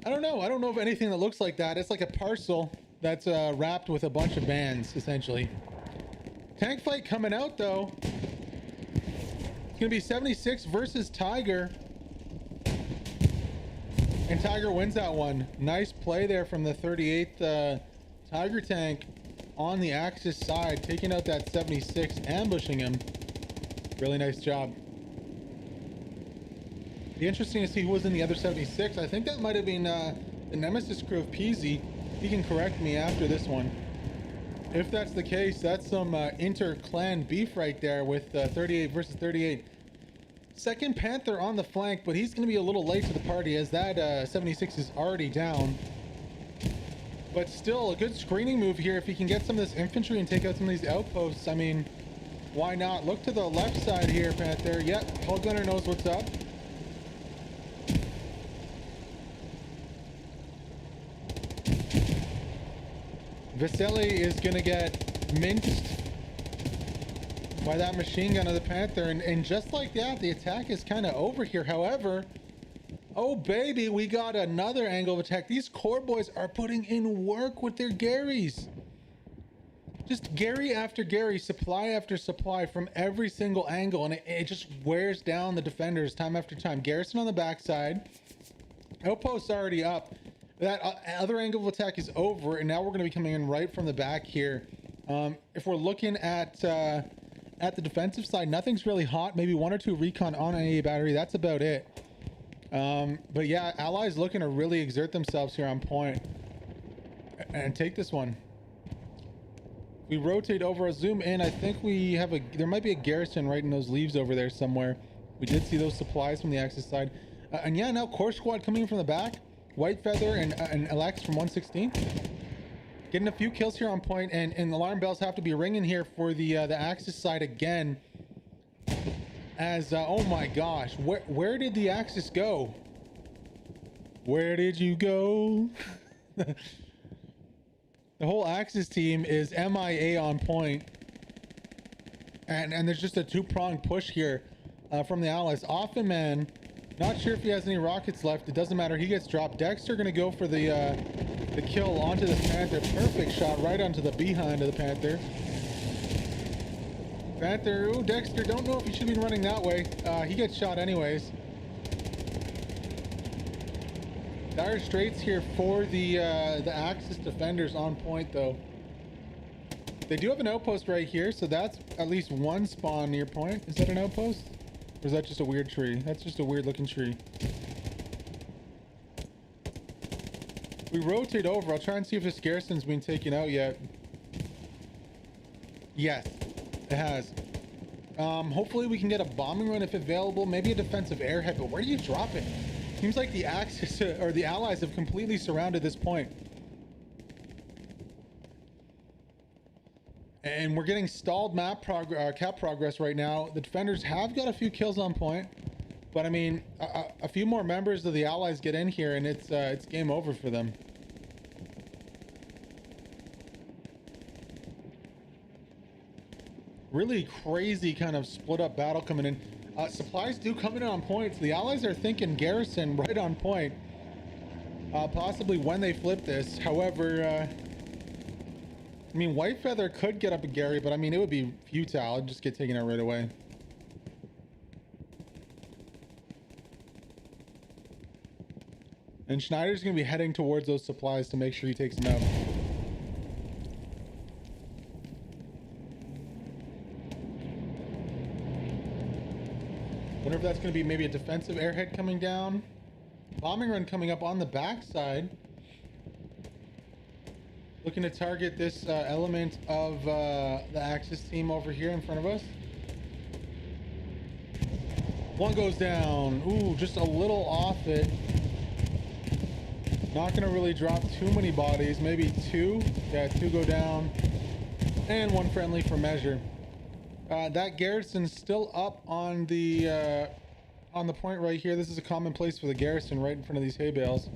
I don't know. I don't know of anything that looks like that. It's like a parcel that's wrapped with a bunch of bands, essentially. Tank fight coming out, though. It's going to be 76 versus Tiger. And Tiger wins that one. Nice play there from the 38th Tiger tank on the Axis side, taking out that 76, ambushing him. Really nice job. Be interesting to see who was in the other 76. I think that might have been the Nemesis crew of PzD. He can correct me after this one. If that's the case, that's some inter-clan beef right there with 38 versus 38. Second Panther on the flank, but he's going to be a little late to the party as that 76 is already down. But still, a good screening move here. If he can get some of this infantry and take out some of these outposts, I mean, why not? Look to the left side here, Panther. Yep, Hull Gunner knows what's up. Vasily is going to get minced by that machine gun of the Panther. And just like that, the attack is kind of over here. However, oh baby, we got another angle of attack. These core boys are putting in work with their Garys. Just Gary after Gary, supply after supply from every single angle. And it just wears down the defenders time after time. Garrison on the backside. Outposts already up. That other angle of attack is over. And now we're going to be coming in right from the back here. If we're looking at the defensive side, nothing's really hot. Maybe one or two recon on an AA battery. That's about it. But yeah, allies looking to really exert themselves here on point and take this one. We rotate over, zoom in. I think we have there might be a garrison right in those leaves over there somewhere. We did see those supplies from the Axis side. And yeah, now core squad coming in from the back. White Feather and Alex from 116. Getting a few kills here on point, and alarm bells have to be ringing here for the Axis side again. As oh my gosh, where did the Axis go? Where did you go? The whole Axis team is MIA on point, and there's just a two-pronged push here from the allies. Often man, not sure if he has any rockets left. It doesn't matter. He gets dropped. Dexter gonna go for the kill onto this Panther. Perfect shot right onto the behind of the Panther. Panther, ooh, Dexter, don't know if he should be running that way. He gets shot anyways. Dire Straits here for the Axis defenders on point though. They do have an outpost right here, so that's at least one spawn near point. Is that an outpost? Or is that just a weird tree? That's just a weird looking tree. We rotate over. I'll try and see if this garrison's been taken out yet. Yes, it has. Hopefully we can get a bombing run if available. Maybe a defensive airhead, but where do you drop it? Seems like the Axis or the Allies have completely surrounded this point. And we're getting stalled cap progress right now. The defenders have got a few kills on point, but I mean, a few more members of the Allies get in here, and it's game over for them. Really crazy kind of split up battle coming in. Supplies do come in on point, so the Allies are thinking garrison right on point. Possibly when they flip this. However, I mean, White Feather could get up a Gary, but I mean, it would be futile. It'd just get taken out right away. And Schneider's going to be heading towards those supplies to make sure he takes them out. Wonder if that's going to be maybe a defensive airhead coming down. Bombing run coming up on the backside. Looking to target this element of the Axis team over here in front of us. One goes down. Ooh, just a little off it. Not going to really drop too many bodies. Maybe two. Yeah, two go down. And one friendly for measure. That garrison's still up on the point right here. This is a common place for the garrison right in front of these hay bales.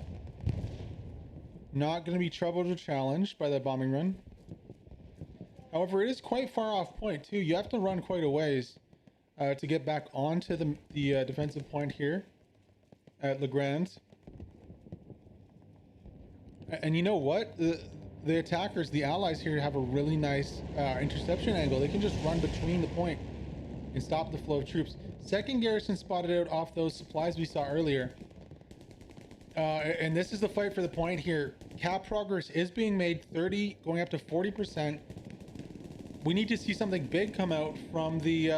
Not going to be troubled or challenged by that bombing run. However, it is quite far off point too. You have to run quite a ways to get back onto the defensive point here at Legrand. And you know what? The attackers, the Allies here, have a really nice interception angle. They can just run between the point and stop the flow of troops. Second garrison spotted out off those supplies we saw earlier. And this is the fight for the point here. Cap progress is being made 30, going up to 40%. We need to see something big come out from the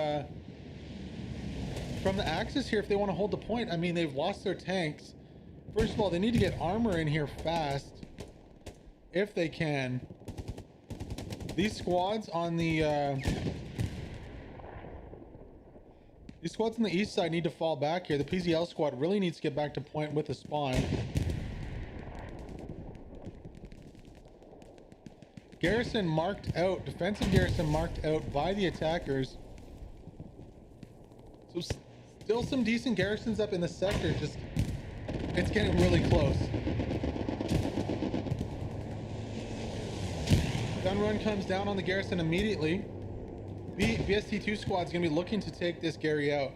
Axis here if they want to hold the point. I mean, they've lost their tanks. First of all, they need to get armor in here fast, if they can. These squads on the east side need to fall back here. The PZL squad really needs to get back to point with the spawn. Garrison marked out, defensive garrison marked out by the attackers. So still some decent garrisons up in the sector, just it's getting really close. Gun run comes down on the garrison immediately. BST2 squad's gonna be looking to take this Gary out.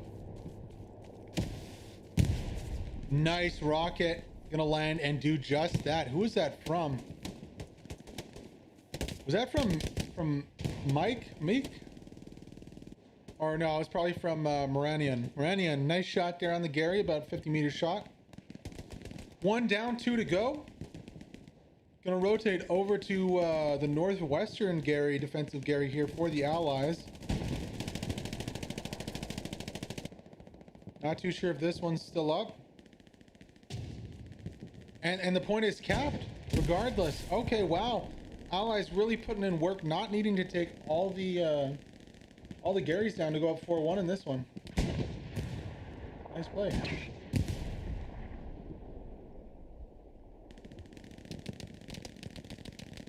Nice rocket, gonna land and do just that. Who is that from? Was that from Mike? Meek? Or no, it's probably from Moranian. Moranian, nice shot there on the Gary, about 50-meter shot. One down, two to go. Gonna rotate over to the northwestern Gary, defensive Gary here for the Allies. Not too sure if this one's still up. And the point is capped, regardless. Okay, wow. Allies really putting in work, not needing to take all the Garys down to go up 4-1 in this one. Nice play.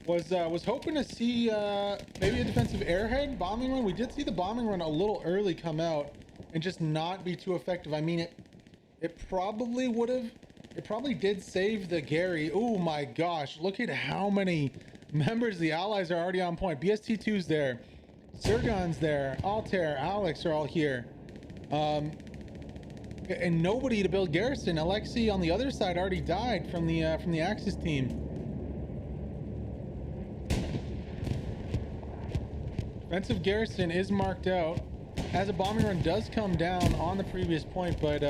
Was hoping to see maybe a defensive airhead bombing run. We did see the bombing run a little early come out and just not be too effective. I mean, it probably would have. It probably did save the Gary. Oh my gosh, look at how many members of the Allies are already on point. BST2's there, Sirgon's there, Altair, Alex are all here, and nobody to build garrison. Alexei on the other side already died from the Axis team. Defensive garrison is marked out as a bombing run does come down on the previous point, but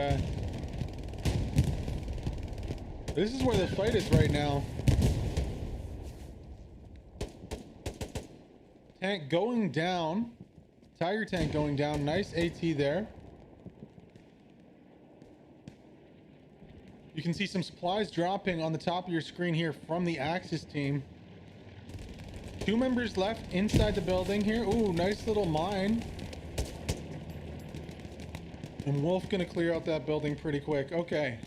this is where the fight is right now. Tank going down. Tiger tank going down. Nice AT there. You can see some supplies dropping on the top of your screen here from the Axis team. 2 members left inside the building here. Ooh, nice little mine. And Wolf gonna clear out that building pretty quick. Okay.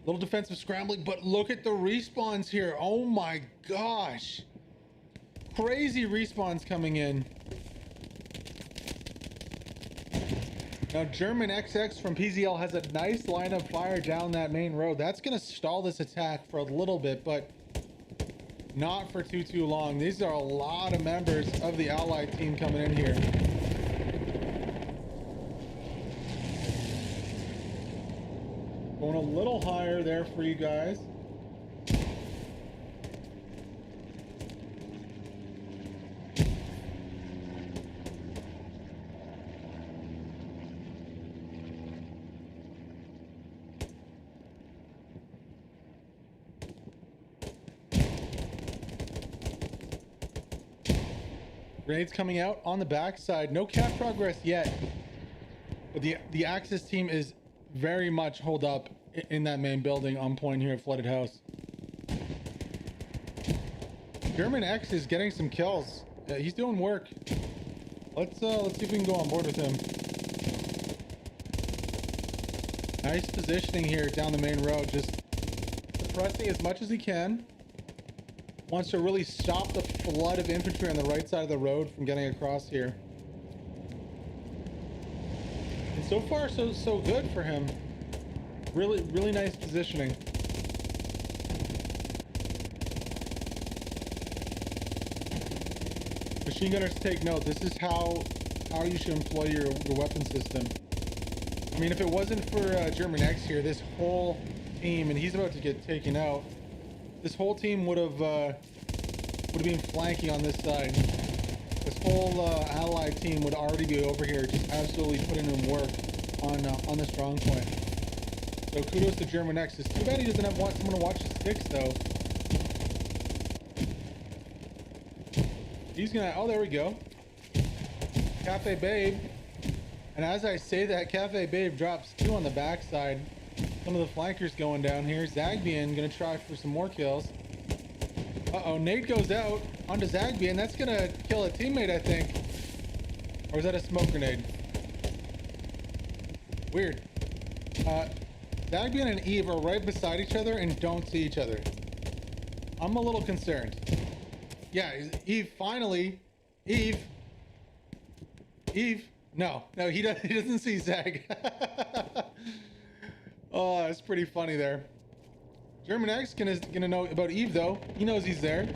Little defensive scrambling, but look at the respawns here. Oh my gosh. Crazy respawns coming in. Now German XX from PZL has a nice line of fire down that main road. That's gonna stall this attack for a little bit, but not for too long. These are a lot of members of the Allied team coming in here. Going a little higher there for you guys. Grenades coming out on the backside. No cap progress yet. But the Axis team is very much holed up in that main building on point here at Flooded House. German X is getting some kills. He's doing work. Let's see if we can go on board with him. Nice positioning here down the main road. Just suppressing as much as he can. Wants to really stop the flood of infantry on the right side of the road from getting across here. And so far, so good for him. Really nice positioning. Machine gunners, take note. This is how you should employ your weapon system. I mean, if it wasn't for German X here, this whole team, and he's about to get taken out, this whole team would have been flanking on this side. This whole Allied team would already be over here, just absolutely putting in work on the strong point. So kudos to German X. It's too bad he doesn't have someone to watch his sticks though. He's gonna. Oh, there we go. Cafe Babe. And as I say that, Cafe Babe drops 2 on the backside. Some of the flankers going down here. Zagbian gonna try for some more kills. Uh-oh, nade goes out onto Zagbian. That's gonna kill a teammate, I think. Or is that a smoke grenade? Weird. Zagbian and Eve are right beside each other and don't see each other. I'm a little concerned. Yeah, Eve finally. Eve. No, he doesn't see Zag. Oh, that's pretty funny there. German X gonna know about Eve though. He knows he's there.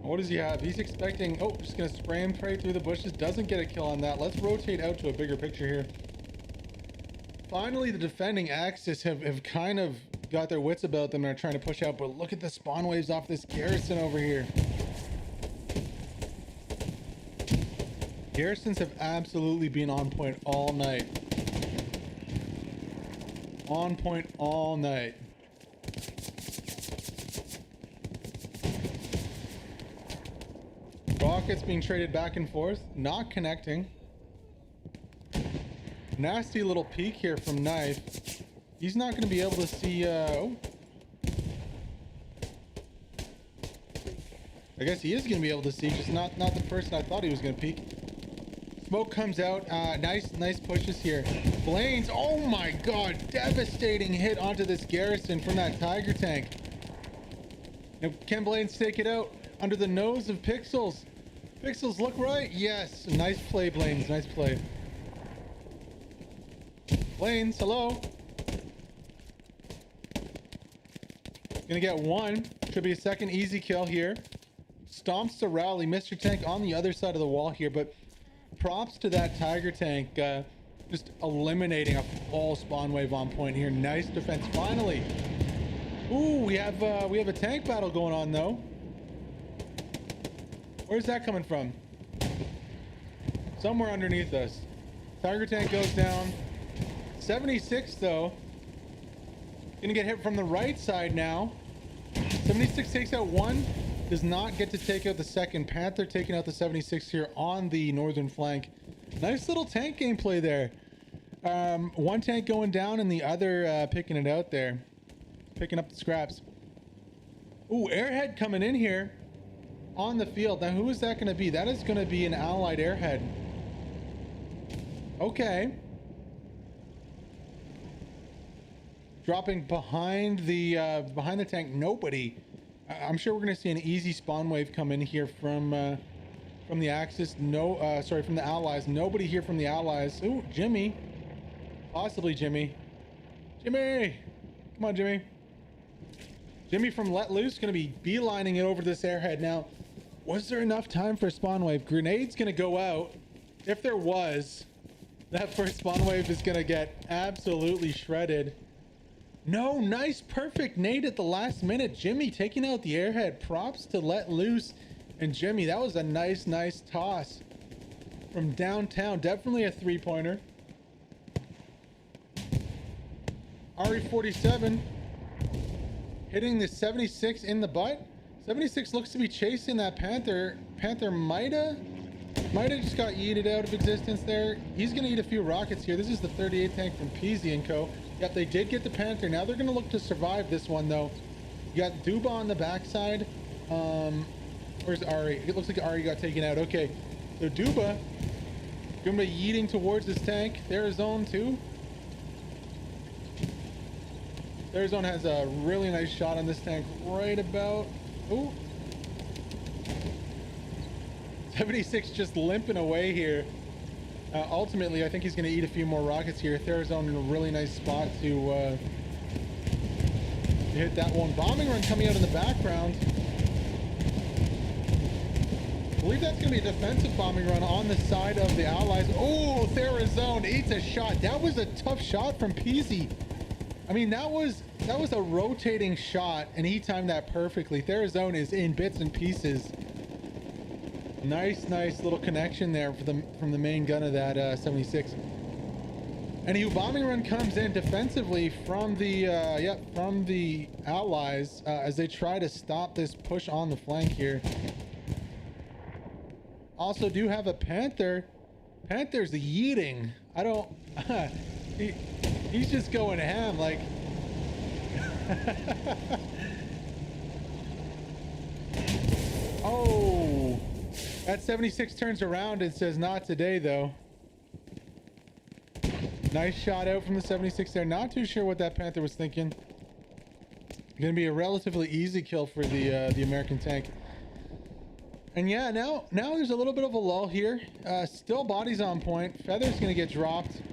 What does he have? He's expecting. Oh, just gonna spray and pray through the bushes. Doesn't get a kill on that. Let's rotate out to a bigger picture here. Finally, the defending Axis have kind of got their wits about them and are trying to push out. But look at the spawn waves off this garrison over here. Garrisons have absolutely been on point all night. On point all night. Rockets being traded back and forth, not connecting. Nasty little peek here from Knife. He's not going to be able to see. Oh. I guess he is going to be able to see, just not the person I thought he was going to peek. Smoke comes out. Nice pushes here. Blaine's, oh my god, devastating hit onto this garrison from that Tiger tank. Now, can Blaine's take it out under the nose of Pixels? Pixels, look right. Yes, nice play, Blaine's. Nice play. Blaine's, hello. Gonna get 1. Should be a second easy kill here. Stomps to rally. Mr. Tank on the other side of the wall here, but props to that Tiger tank, just eliminating a full spawn wave on point here. Nice defense finally. Ooh, we have a tank battle going on though. Where's that coming from? Somewhere underneath us. Tiger tank goes down. 76 though. Gonna get hit from the right side now. 76 takes out 1. does not get to take out the second. Panther taking out the 76 here on the northern flank. Nice little tank gameplay there. One tank going down and the other picking it out there. Picking up the scraps. Ooh, airhead coming in here on the field. Now, who is that going to be? That is going to be an allied airhead. Okay. Dropping behind the tank. Nobody. I'm sure we're going to see an easy spawn wave come in here from the Axis. No, sorry, from the Allies. Nobody here from the Allies. Ooh, Jimmy. Possibly Jimmy. Jimmy! Come on, Jimmy. Jimmy from Let Loose going to be beelining it over this airhead. Now, was there enough time for a spawn wave? Grenade's going to go out. If there was, that first spawn wave is going to get absolutely shredded. No, nice, perfect nade at the last minute. Jimmy taking out the airhead. Props to Let Loose and Jimmy. That was a nice, nice toss from downtown. Definitely a three-pointer. RE-47 hitting the 76 in the butt. 76 looks to be chasing that Panther. Panther might have just got yeeted out of existence there. He's going to eat a few rockets here. This is the 38 tank from PzD & Co. Yep, they did get the Panther. Now they're going to look to survive this one, though. You got Duba on the backside. Where's Ari? It looks like Ari got taken out. Okay, so Duba going to be yeeting towards this tank. There's zone 2. Arizona has a really nice shot on this tank right about... Ooh. 76 just limping away here. Ultimately, I think he's going to eat a few more rockets here. Therazone in a really nice spot to hit that one. Bombing run coming out in the background. I believe that's going to be a defensive bombing run on the side of the Allies. Oh, Therazone eats a shot. That was a tough shot from PzD. I mean, that was a rotating shot, and he timed that perfectly. Therazone is in bits and pieces. Nice little connection there from the main gun of that 76. Anywho, bombing run comes in defensively from the Allies as they try to stop this push on the flank here. Also do have a Panther. Panther's yeeting. I don't... He's just going ham, like... Oh, that 76 turns around and says, not today, though. Nice shot out from the 76 there. Not too sure what that Panther was thinking. Gonna be a relatively easy kill for the American tank. And yeah, now there's a little bit of a lull here. Still bodies on point. Feather's gonna get dropped.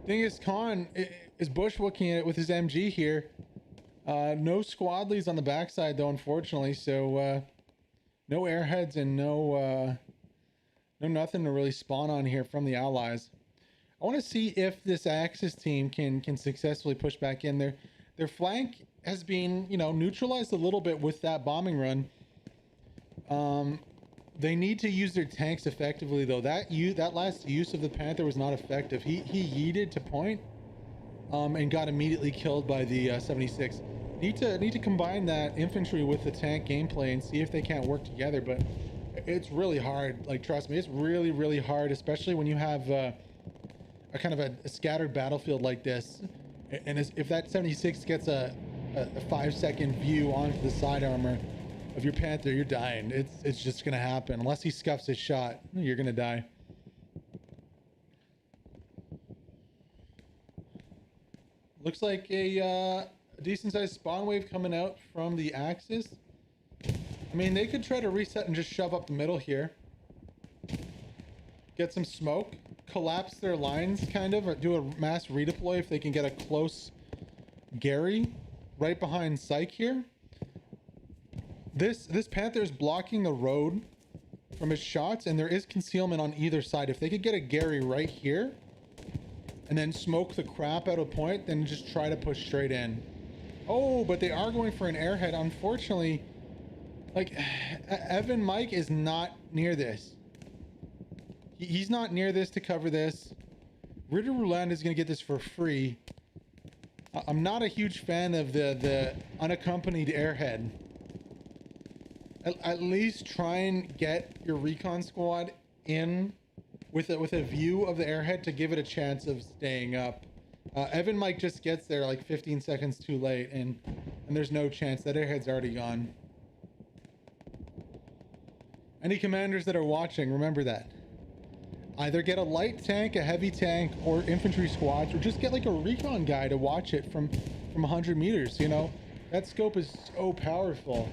Dingus Khan is bushwhacking it with his MG here. No squad leads on the backside though, unfortunately. So no airheads and no nothing to really spawn on here from the Allies. I want to see if this Axis team can successfully push back in there. Their flank has been, neutralized a little bit with that bombing run. They need to use their tanks effectively though. That last use of the Panther was not effective. He yeeted to point and got immediately killed by the 76. Need to combine that infantry with the tank gameplay and see if they can't work together, but it's really hard. Like, trust me, it's really hard, especially when you have a kind of a scattered battlefield like this. And if that 76 gets a 5-second view onto the side armor of your Panther, you're dying. It's just gonna happen. Unless he scuffs his shot, you're gonna die. Looks like a decent sized spawn wave coming out from the Axis. I mean, they could try to reset and just shove up the middle here. Get some smoke, collapse their lines kind of, or do a mass redeploy if they can get a close Gary right behind Psych here. This Panther is blocking the road from his shots, and there is concealment on either side. If they could get a Gary right here and then smoke the crap out of point, then just try to push straight in. Oh, but they are going for an airhead. Unfortunately, like, Evan Mike is not near this. He's not near this to cover this. Ritter Rouland is going to get this for free. I'm not a huge fan of the unaccompanied airhead. at least try and get your recon squad in with a view of the airhead to give it a chance of staying up. Evan Mike just gets there like 15 seconds too late, and there's no chance. That airhead's already gone. Any commanders that are watching, remember that. Either get a light tank, a heavy tank, or infantry squads, or just get like a recon guy to watch it from 100 meters, you know? That scope is so powerful.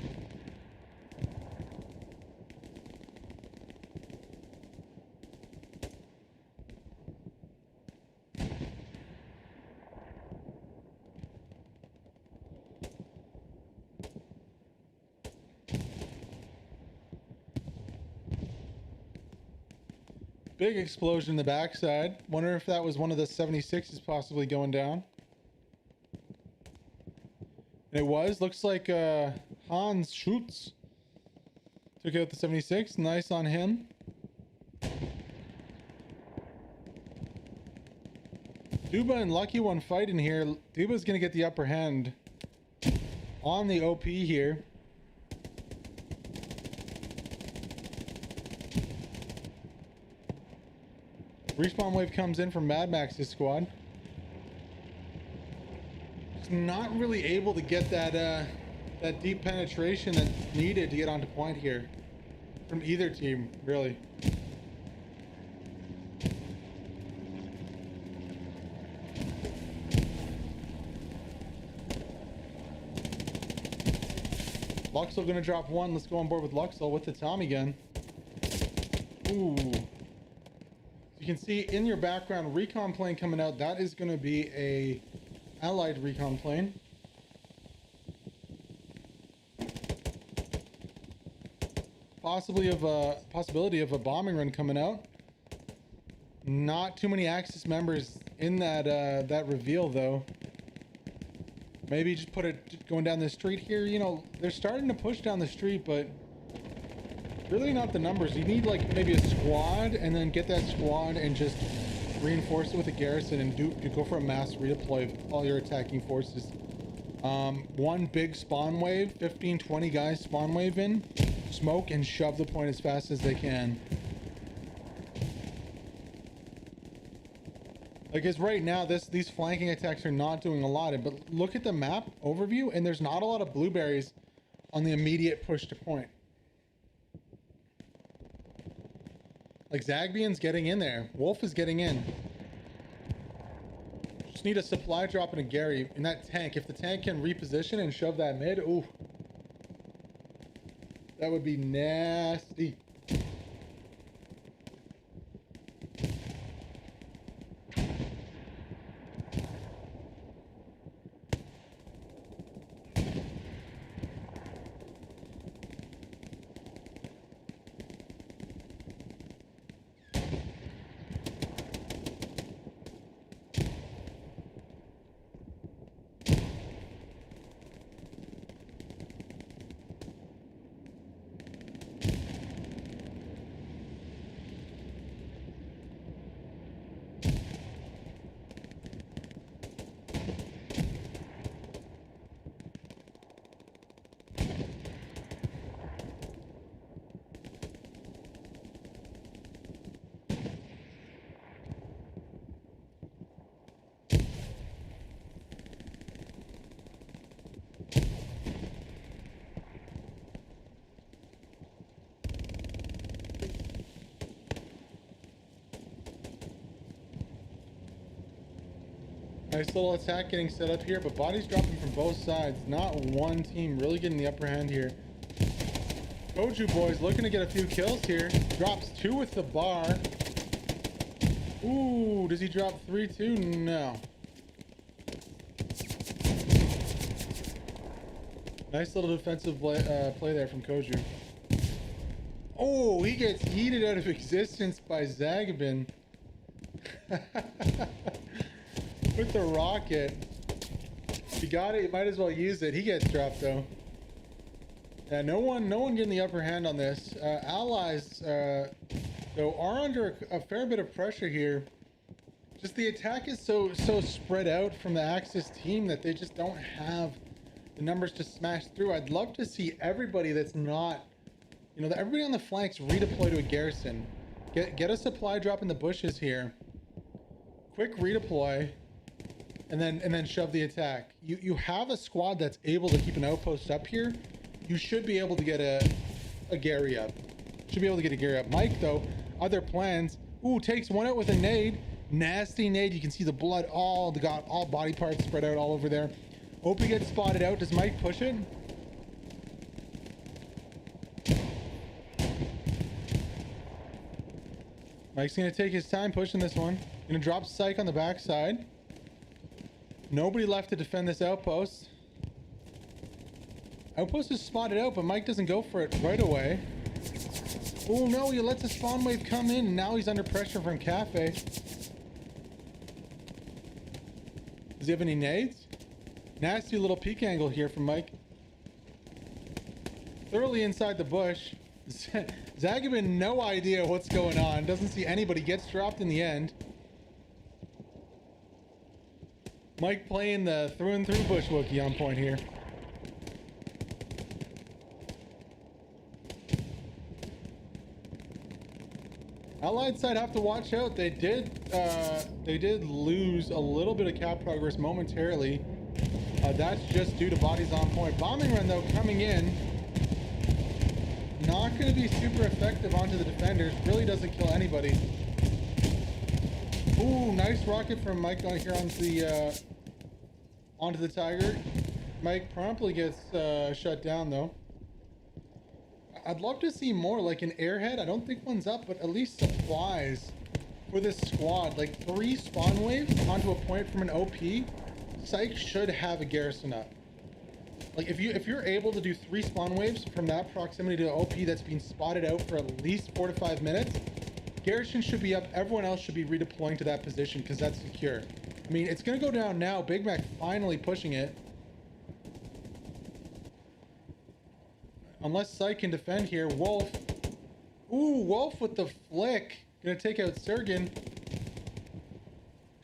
Big explosion in the backside. Wonder if that was one of the 76s possibly going down. And it was. Looks like Hans Schutz took out the 76. Nice on him. Duba and Lucky One fighting here. Duba's going to get the upper hand on the OP here. Respawn wave comes in from Mad Max's squad. Just not really able to get that that deep penetration that's needed to get onto point here from either team, really. Luxel gonna drop one. Let's go on board with Luxel with the Tommy gun. Ooh. You can see in your background recon plane coming out. That is going to be a allied recon plane. Possibility of a bombing run coming out. Not too many Axis members in that that reveal though. Maybe just put it going down the street here. You know, they're starting to push down the street, but really not the numbers. You need like maybe a squad and then get that squad and just reinforce it with a garrison and go for a mass redeploy of all your attacking forces. One big spawn wave, 15-20 guys spawn wave in, smoke and shove the point as fast as they can. Like, as right now, these flanking attacks are not doing a lot, but look at the map overview and there's not a lot of blueberries on the immediate push to point. Like, Zagbian's getting in there. Wolf is getting in. Just need a supply drop and a Gary in that tank. If the tank can reposition and shove that mid, ooh. That would be nasty. Nice little attack getting set up here, but bodies dropping from both sides. Not one team really getting the upper hand here. Goju boys looking to get a few kills here. Drops 2 with the bar. Ooh, does he drop 3 too? No. Nice little defensive play there from Koju. Oh, he gets heated out of existence by Zagabin. With the rocket. If you got it, you might as well use it. He gets dropped though. Yeah, no one getting the upper hand on this. Allies though are under a fair bit of pressure here. Just the attack is so spread out from the Axis team that they just don't have the numbers to smash through. I'd love to see everybody that's not You know, everybody on the flanks redeploy to a garrison. Get a supply drop in the bushes here. Quick redeploy, and then shove the attack. You have a squad that's able to keep an outpost up here. You should be able to get a Gary up. Should be able to get a Gary up. Mike, though, other plans. Ooh, takes one out with a nade. Nasty nade. You can see the blood. All body parts spread out all over there. Opie gets spotted out. Does Mike push it? Mike's gonna take his time pushing this one. Gonna drop Psych on the backside. Nobody left to defend this outpost. Outpost is spotted out, but Mike doesn't go for it right away. Oh no, he lets a spawn wave come in, and now he's under pressure from Cafe. Does he have any nades? Nasty little peek angle here from Mike. Thoroughly inside the bush. Zagabin, no idea what's going on. Doesn't see anybody. Gets dropped in the end. Mike playing the through and through bush Wookie on point here. Allied side have to watch out. They did lose a little bit of cap progress momentarily. That's just due to bodies on point. Bombing run though coming in. Not going to be super effective onto the defenders. Really doesn't kill anybody. Ooh, nice rocket from Mike on here onto the Tiger. Mike promptly gets shut down though. I'd love to see more, like an airhead. I don't think one's up, but at least supplies for this squad. Like 3 spawn waves onto a point from an OP. Psych should have a garrison up. Like if you're able to do 3 spawn waves from that proximity to the OP that's being spotted out for at least 4 to 5 minutes, garrison should be up. Everyone else should be redeploying to that position because that's secure. I mean, it's gonna go down now. Big Mac finally pushing it. Unless Psych can defend here. Wolf. Ooh, Wolf with the flick. Gonna take out Sergen.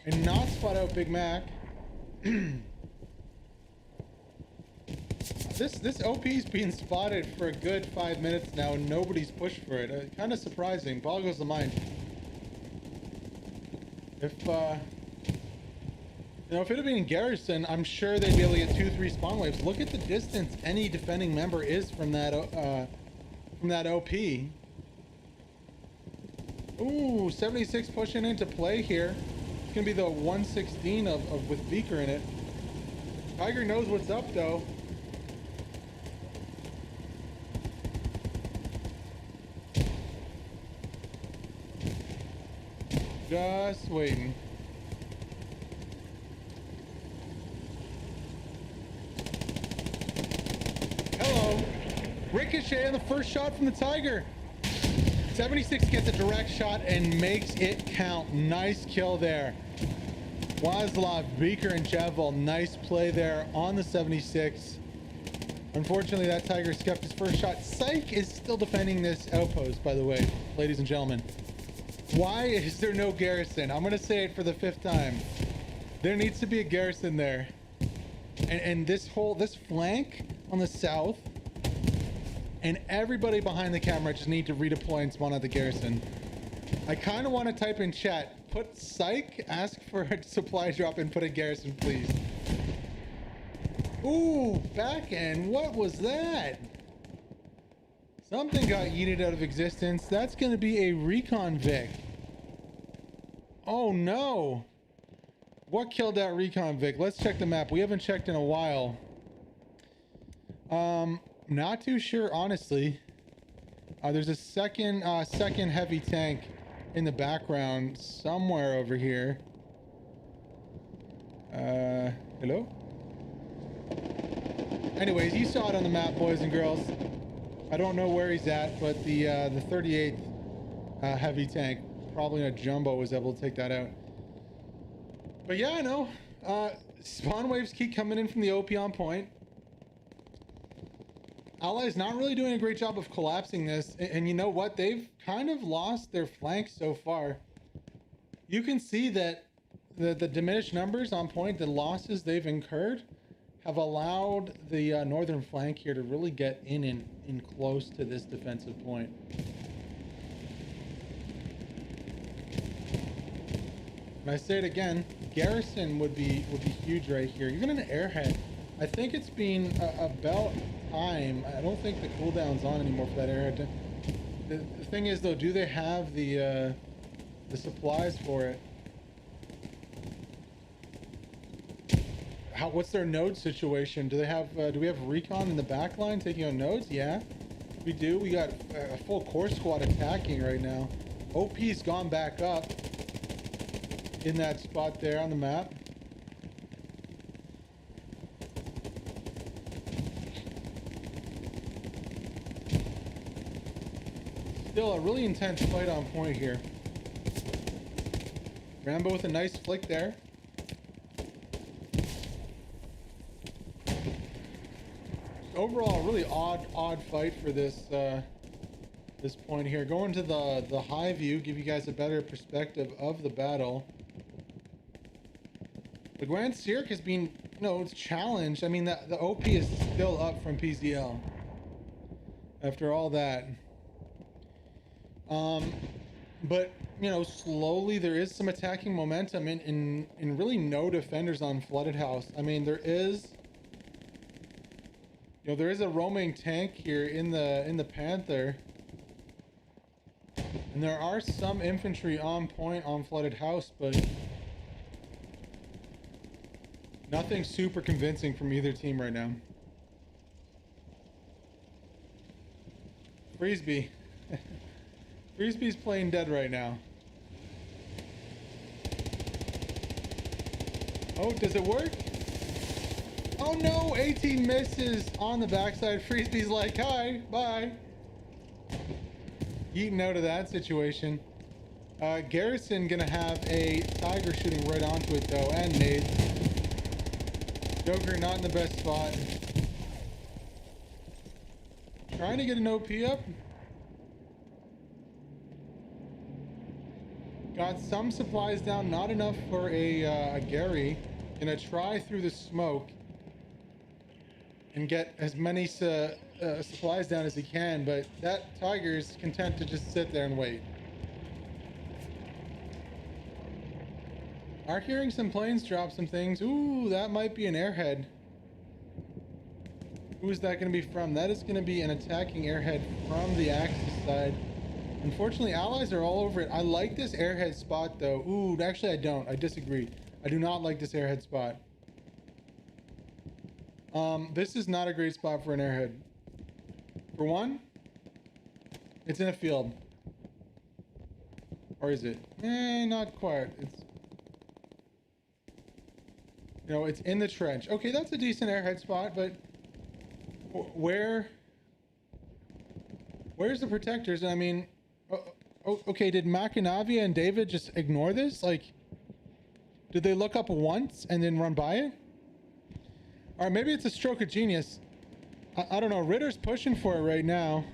And not spot out Big Mac. This OP's being spotted for a good 5 minutes now and nobody's pushed for it. Kind of surprising. Boggles the mind. If you know, if it had been in Garrison, I'm sure they'd be able to get 2-3 spawn waves. Look at the distance any defending member is from that OP. Ooh, 76 pushing into play here. It's gonna be the 116 of with Beaker in it. Tiger knows what's up though. Just waiting. Hello. Ricochet on the first shot from the Tiger. 76 gets a direct shot and makes it count. Nice kill there. Waslav, Beaker, and Javel. Nice play there on the 76. Unfortunately, that Tiger scuffed his first shot. Psych is still defending this outpost, by the way, ladies and gentlemen. Why is there no garrison? I'm going to say it for the 5th time. There needs to be a garrison there. And this flank on the south and everybody behind the camera just need to redeploy and spawn out the garrison. I kind of want to type in chat, put Psych, ask for a supply drop and put a garrison, please. Ooh, back end. What was that? Something got yeeted out of existence. That's going to be a recon Vic. Oh no. What killed that recon Vic? Let's check the map. We haven't checked in a while. Not too sure, honestly. There's a second heavy tank in the background somewhere over here. Hello? Anyways, you saw it on the map, boys and girls. I don't know where he's at, but the 38th heavy tank, probably in a jumbo, was able to take that out. But yeah, I know. Spawn waves keep coming in from the OP on point. Allies not really doing a great job of collapsing this, and you know what? They've kind of lost their flank so far. You can see that the diminished numbers on point, the losses they've incurred, have allowed the northern flank here to really get in close to this defensive point. And I say it again, garrison would be huge right here. Even an airhead. I think it's been about time. I don't think the cooldown's on anymore for that airhead. The thing is though, do they have the supplies for it? What's their node situation? Do they have do we have recon in the back line taking on nodes? Yeah, we do. We got a full core squad attacking right now. OP's gone back up in that spot there on the map. Still a really intense fight on point here. Rambo with a nice flick there. Overall, really odd fight for this this point here. Going to the high view, give you guys a better perspective of the battle. The Grand Cirque has been, it's challenged. I mean, the OP is still up from PZL after all that. But slowly there is some attacking momentum in really no defenders on Flooded House. I mean, there is there is a roaming tank here in the Panther, and there are some infantry on point on Flooded House, but nothing super convincing from either team right now. Freesby. Freesby's playing dead right now. Oh, does it work? Oh no, 18 misses on the backside. Freesby's like, hi, bye. Eaten out of that situation. Garrison gonna have a Tiger shooting right onto it though, and nades. Joker not in the best spot. Trying to get an OP up. Got some supplies down, not enough for a Gary. Gonna try through the smoke and get as many supplies down as he can, but that Tiger's content to just sit there and wait. Are hearing some planes drop some things. Ooh, that might be an airhead. Who is that going to be from? That is going to be an attacking airhead from the Axis side. Unfortunately, allies are all over it. I like this airhead spot though. Ooh, actually I don't. I disagree. I do not like this airhead spot. This is not a great spot for an airhead. For one, it's in a field. Or is it? Not quite. It's in the trench. Okay, that's a decent airhead spot, but where's the protectors? I mean, okay, did Macanavia and David just ignore this? Like, did they look up once and then run by it? Or maybe it's a stroke of genius. I don't know. Ritter's pushing for it right now.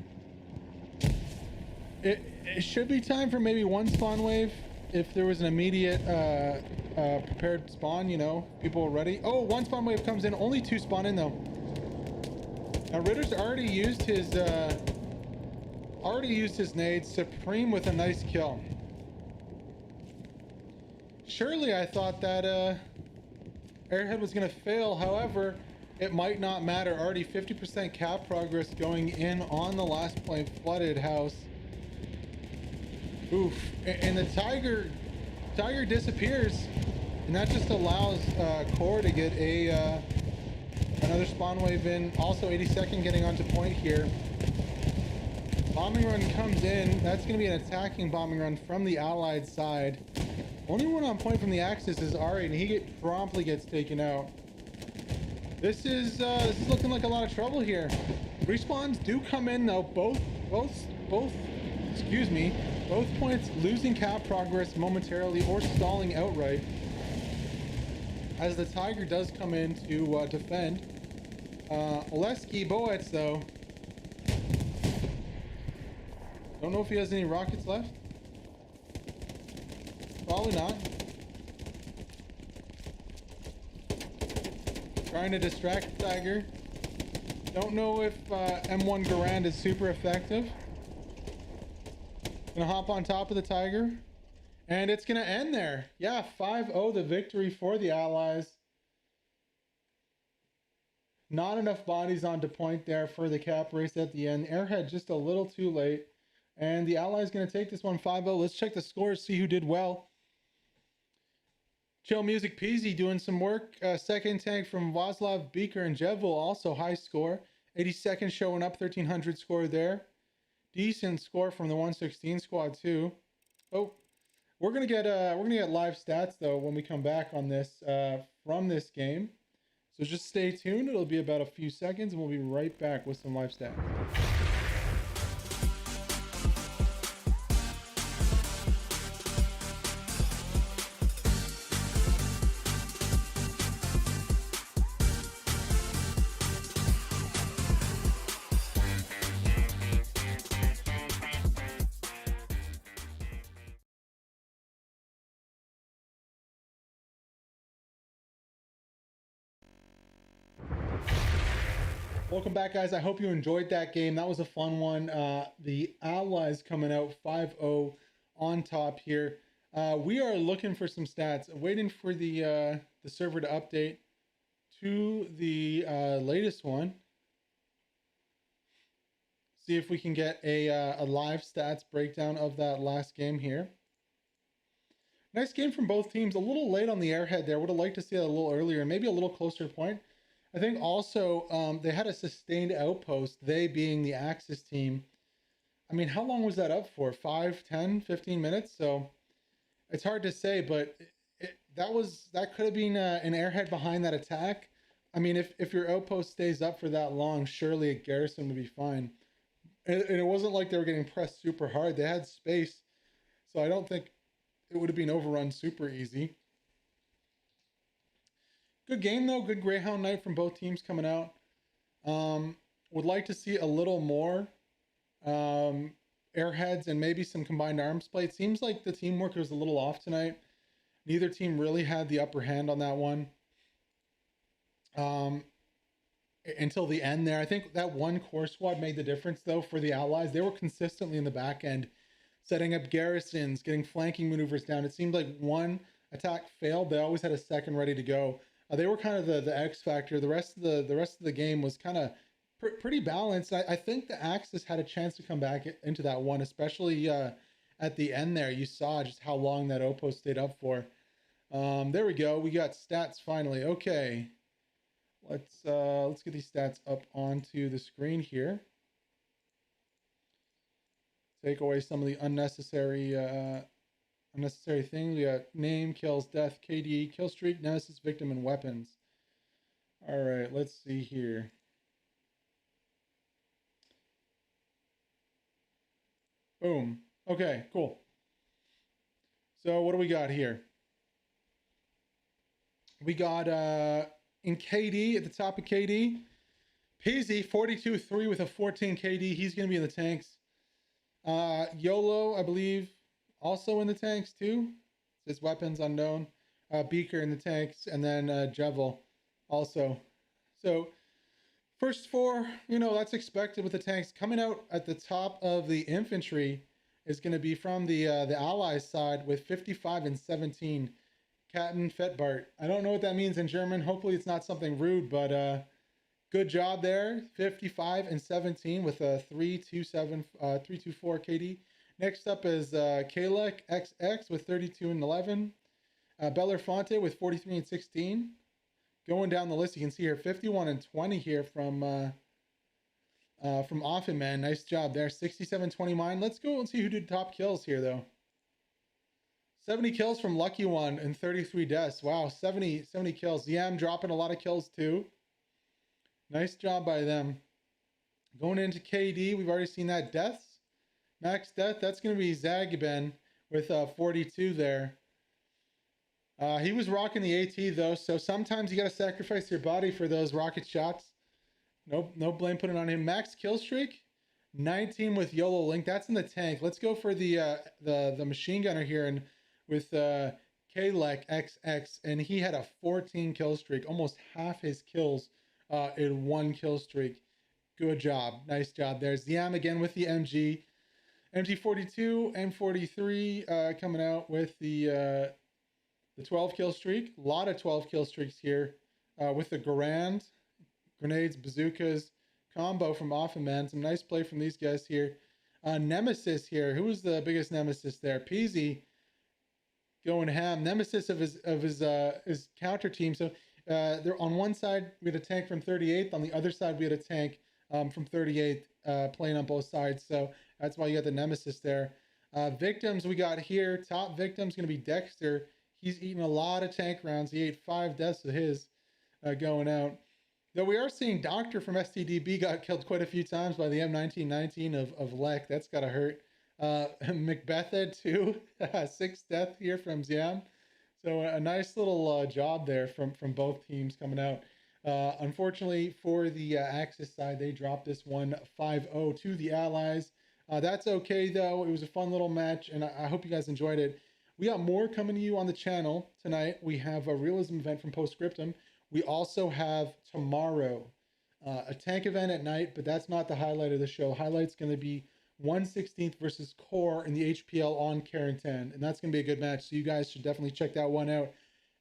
It should be time for maybe one spawn wave. If there was an immediate prepared spawn, people are ready. Oh, one spawn wave comes in. Only 2 spawn in though. Now Ritter's already used his nades. Supreme with a nice kill. Surely I thought that airhead was gonna fail. However, it might not matter. Already 50% cap progress going in on the last point, Flooded House. Oof, and the Tiger disappears, and that just allows Core to get another spawn wave in. Also 82nd getting onto point here. Bombing run comes in. That's going to be an attacking bombing run from the Allied side. Only one on point from the Axis is Ari, and he promptly gets taken out. This is looking like a lot of trouble here. Respawns do come in though. Both points losing cap progress momentarily or stalling outright, as the Tiger does come in to defend. Oleski Boetz though, don't know if he has any rockets left. Probably not. Trying to distract the tiger. Don't know if M1 Garand is super effective. Gonna hop on top of the tiger. And it's gonna end there. Yeah, 5-0 the victory for the Allies. Not enough bodies on to point there for the cap race at the end. Airhead just a little too late. And the Allies gonna take this one 5-0. Let's check the scores, see who did well. Chill Music PzD doing some work. Second tank from Vaslav, Beaker, and Jevil, also high score. 82nd showing up, 1300 score there. Decent score from the 116 squad too. Oh, we're gonna get live stats though when we come back on this from this game. So just stay tuned. It'll be about a few seconds, and we'll be right back with some live stats. Welcome back, guys. I hope you enjoyed that game. That was a fun one. The Allies coming out 5-0 on top here. We are looking for some stats, waiting for the server to update to the latest one. See if we can get a live stats breakdown of that last game here. Nice game from both teams. A little late on the airhead there. Would have liked to see that a little earlier, maybe a little closer to point. I think also they had a sustained outpost, they being the Axis team. I mean, how long was that up for? 5, 10, 15 minutes? So it's hard to say, but that could have been an airhead behind that attack. I mean, if your outpost stays up for that long, surely a garrison would be fine. And it wasn't like they were getting pressed super hard. They had space, so I don't think it would have been overrun super easy. Good game though, good Greyhound night from both teams coming out. Would like to see a little more airheads and maybe some combined arms play. It seems like the teamwork was a little off tonight. Neither team really had the upper hand on that one until the end there. I think that one core squad made the difference though for the Allies. They were consistently in the back end, setting up garrisons, getting flanking maneuvers down. It seemed like one attack failed. They always had a second ready to go. They were kind of the X factor. The rest of the game was kind of pretty balanced. I think the Axis had a chance to come back into that one, especially at the end there. You saw just how long that outpost stayed up for. There we go. We got stats finally. Okay, let's get these stats up onto the screen here. Take away some of the unnecessary things. We got name, kills, death, KD, kill streak, nemesis, victim, and weapons. All right, let's see here. Boom. Okay, cool. So what do we got here? We got in KD, at the top of KD, PzD 42-3 with a 14 KD. He's going to be in the tanks. YOLO, I believe, also in the tanks too. His weapons unknown. Beaker in the tanks, and then Jevil also. So first four, you know, that's expected with the tanks. Coming out at the top of the infantry is going to be from the Allies side with 55 and 17. Captain Fetbart. I don't know what that means in German. Hopefully it's not something rude, but good job there. 55 and 17 with a 324 KD. Next up is Kalek XX with 32 and 11. Bellerfonte with 43 and 16. Going down the list, you can see here 51 and 20 here from Offenman. Nice job there. 67-20 mine. Let's go and see who did top kills here though. 70 kills from Lucky One and 33 deaths. Wow, 70 kills. Yeah, I'm dropping a lot of kills too. Nice job by them. Going into KD, we've already seen that. Deaths. Max death, that's going to be Zagaben with 42 there. He was rocking the AT though, so sometimes you got to sacrifice your body for those rocket shots. No blame put it on him. Max kill streak, 19 with YOLO Link. That's in the tank. Let's go for the machine gunner here and with Kalek XX, and he had a 14 kill streak, almost half his kills in one kill streak. Good job. Nice job there. Ziam again with the MG. MG42, M43 coming out with the 12 kill streak. A lot of 12 kill streaks here with the grenades, bazookas, combo from Offenman. Some nice play from these guys here. Nemesis here. Who was the biggest nemesis there? PzD going ham. Nemesis of his counter team. So they're on one side we had a tank from 38th. On the other side we had a tank from 38th playing on both sides. So that's why you got the nemesis there. Victims we got here. Top victim's going to be Dexter. He's eating a lot of tank rounds. He ate 5 deaths of his going out. Though we are seeing Doctor from STDB got killed quite a few times by the M1919 of Lek. That's got to hurt. Macbethed too. 6th death here from Ziam. So a nice little job there from both teams coming out. Unfortunately for the Axis side, they dropped this one 5-0 to the Allies. That's okay though. It was a fun little match, and I hope you guys enjoyed it. We got more coming to you on the channel tonight. We have a realism event from Postscriptum. We also have tomorrow a tank event at night, but that's not the highlight of the show. Highlight's going to be 1/16 versus Core in the HPL on Carrington, and that's going to be a good match. So you guys should definitely check that one out.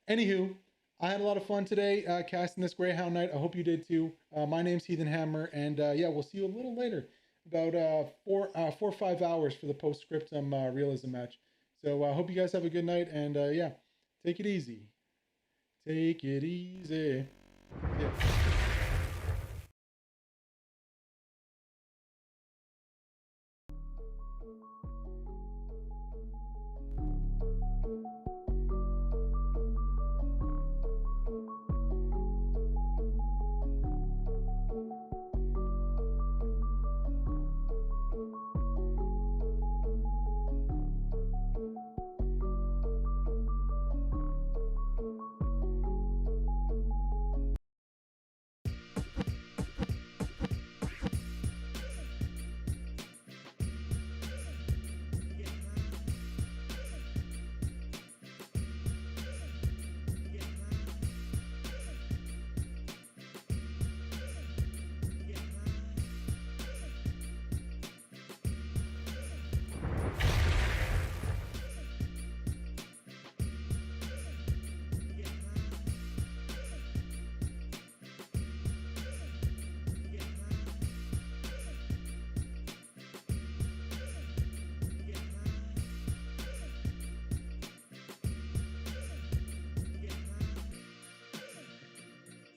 Anywho, I had a lot of fun today casting this Greyhound night. I hope you did too. My name's HEATHENHAMMER, and yeah, we'll see you a little later, about 4 or 5 hours for the Postscriptum realism match. So I hope you guys have a good night, and yeah, take it easy. Take it easy. Yeah.